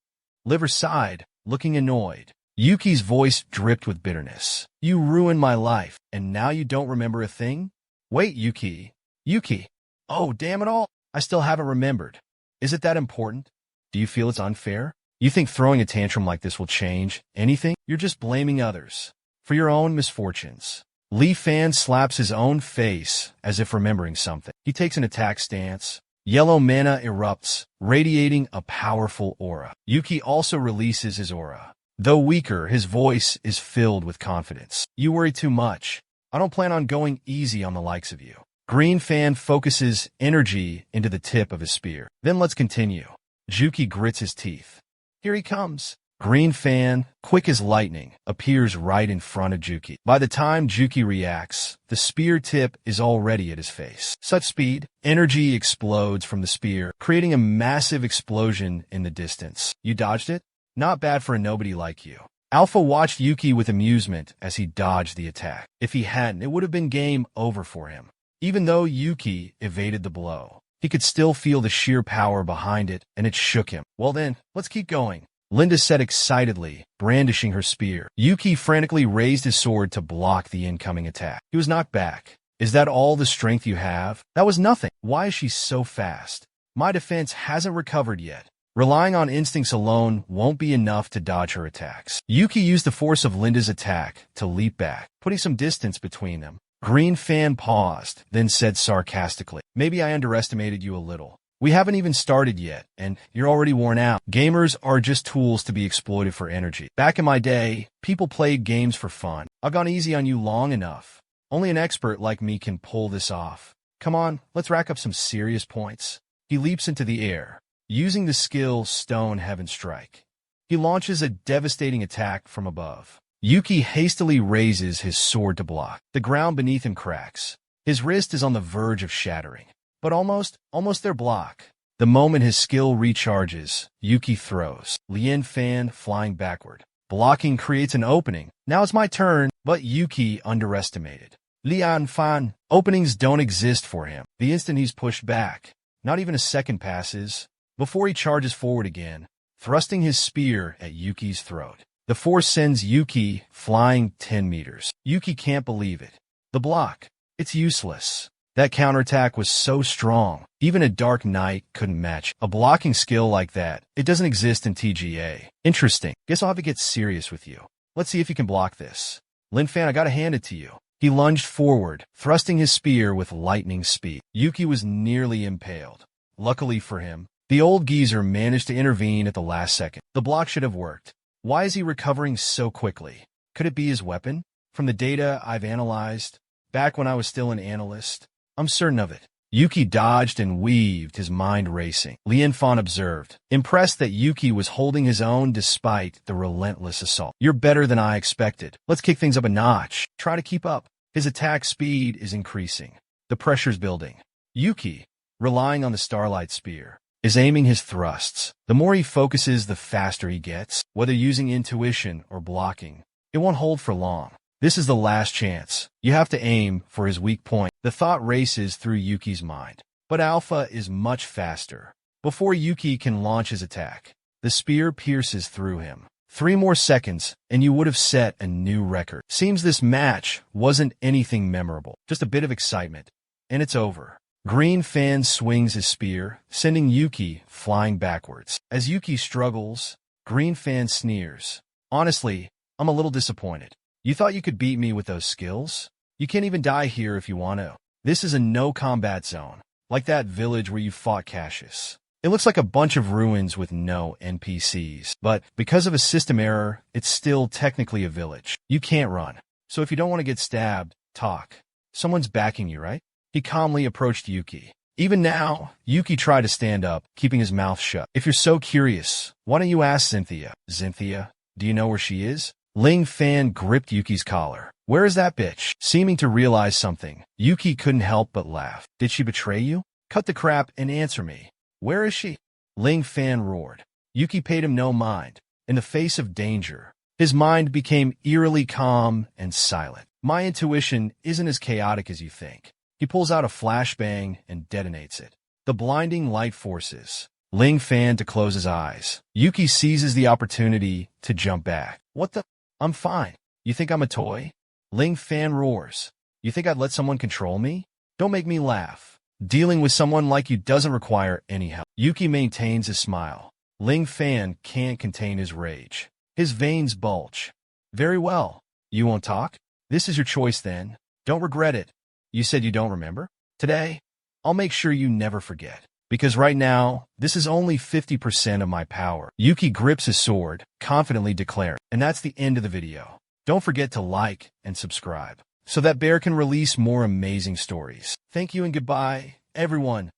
Liver sighed, looking annoyed. Yuki's voice dripped with bitterness. You ruined my life, and now you don't remember a thing? Wait, Yuki. Yuki. Oh, damn it all. I still haven't remembered. Is it that important? Do you feel it's unfair? You think throwing a tantrum like this will change anything? You're just blaming others for your own misfortunes. Li Fan slaps his own face as if remembering something. He takes an attack stance. Yellow mana erupts, radiating a powerful aura. Yuki also releases his aura. Though weaker, his voice is filled with confidence. You worry too much. I don't plan on going easy on the likes of you. Green Fan focuses energy into the tip of his spear. Then let's continue. Juki grits his teeth. Here he comes. Green Fan, quick as lightning, appears right in front of Juki. By the time Juki reacts, the spear tip is already at his face. Such speed, energy explodes from the spear, creating a massive explosion in the distance. You dodged it? Not bad for a nobody like you. Alpha watched Yuki with amusement as he dodged the attack. If he hadn't, it would have been game over for him. Even though Yuki evaded the blow, he could still feel the sheer power behind it, and it shook him. Well then, let's keep going. Linda said excitedly, brandishing her spear. Yuki frantically raised his sword to block the incoming attack. He was knocked back. Is that all the strength you have? That was nothing. Why is she so fast? My defense hasn't recovered yet. Relying on instincts alone won't be enough to dodge her attacks. Yuki used the force of Linda's attack to leap back, putting some distance between them. Green Fan paused, then said sarcastically, maybe I underestimated you a little. We haven't even started yet, and you're already worn out. Gamers are just tools to be exploited for energy. Back in my day, people played games for fun. I've gone easy on you long enough. Only an expert like me can pull this off. Come on, let's rack up some serious points. He leaps into the air, using the skill Stone Heaven Strike. He launches a devastating attack from above. Yuki hastily raises his sword to block. The ground beneath him cracks. His wrist is on the verge of shattering. But almost their block. The moment his skill recharges, Yuki throws. Lien Fan flying backward. Blocking creates an opening. Now it's my turn, but Yuki underestimated. Lian Fan, openings don't exist for him. The instant he's pushed back, not even a second passes, before he charges forward again, thrusting his spear at Yuki's throat. The force sends Yuki flying 10 meters. Yuki can't believe it. The block. It's useless. That counterattack was so strong, even a Dark Knight couldn't match. A blocking skill like that, it doesn't exist in TGA. Interesting. Guess I'll have to get serious with you. Let's see if you can block this. Lin Fan, I gotta hand it to you. He lunged forward, thrusting his spear with lightning speed. Yuki was nearly impaled. Luckily for him, the old geezer managed to intervene at the last second. The block should have worked. Why is he recovering so quickly? Could it be his weapon? From the data I've analyzed, back when I was still an analyst, I'm certain of it. Yuki dodged and weaved, his mind racing. Lien Fan observed, impressed that Yuki was holding his own despite the relentless assault. You're better than I expected. Let's kick things up a notch. Try to keep up. His attack speed is increasing. The pressure's building. Yuki, relying on the Starlight Spear, is aiming his thrusts. The more he focuses, the faster he gets. Whether using intuition or blocking, it won't hold for long. This is the last chance. You have to aim for his weak point. The thought races through Yuki's mind. But Alpha is much faster. Before Yuki can launch his attack, the spear pierces through him. 3 more seconds, and you would have set a new record. Seems this match wasn't anything memorable, just a bit of excitement. And it's over. Green Fan swings his spear, sending Yuki flying backwards. As Yuki struggles, Green Fan sneers. Honestly, I'm a little disappointed. You thought you could beat me with those skills? You can't even die here if you want to. This is a no-combat zone, like that village where you fought Cassius. It looks like a bunch of ruins with no NPCs, but because of a system error, it's still technically a village. You can't run. So if you don't want to get stabbed, talk. Someone's backing you, right? He calmly approached Yuki. Even now, Yuki tried to stand up, keeping his mouth shut. If you're so curious, why don't you ask Cynthia? Cynthia, do you know where she is? Ling Fan gripped Yuki's collar. Where is that bitch? Seeming to realize something, Yuki couldn't help but laugh. Did she betray you? Cut the crap and answer me. Where is she? Ling Fan roared. Yuki paid him no mind. In the face of danger, his mind became eerily calm and silent. My intuition isn't as chaotic as you think. He pulls out a flashbang and detonates it. The blinding light forces, Ling Fan to close his eyes. Yuki seizes the opportunity to jump back. What the? I'm fine. You think I'm a toy? Ling Fan roars. You think I'd let someone control me? Don't make me laugh. Dealing with someone like you doesn't require any help. Yuki maintains his smile. Ling Fan can't contain his rage. His veins bulge. Very well. You won't talk? This is your choice then. Don't regret it. You said you don't remember? Today, I'll make sure you never forget. Because right now, this is only 50% of my power. Yuki grips his sword, confidently declaring. And that's the end of the video. Don't forget to like and subscribe so that Bear can release more amazing stories. Thank you and goodbye, everyone.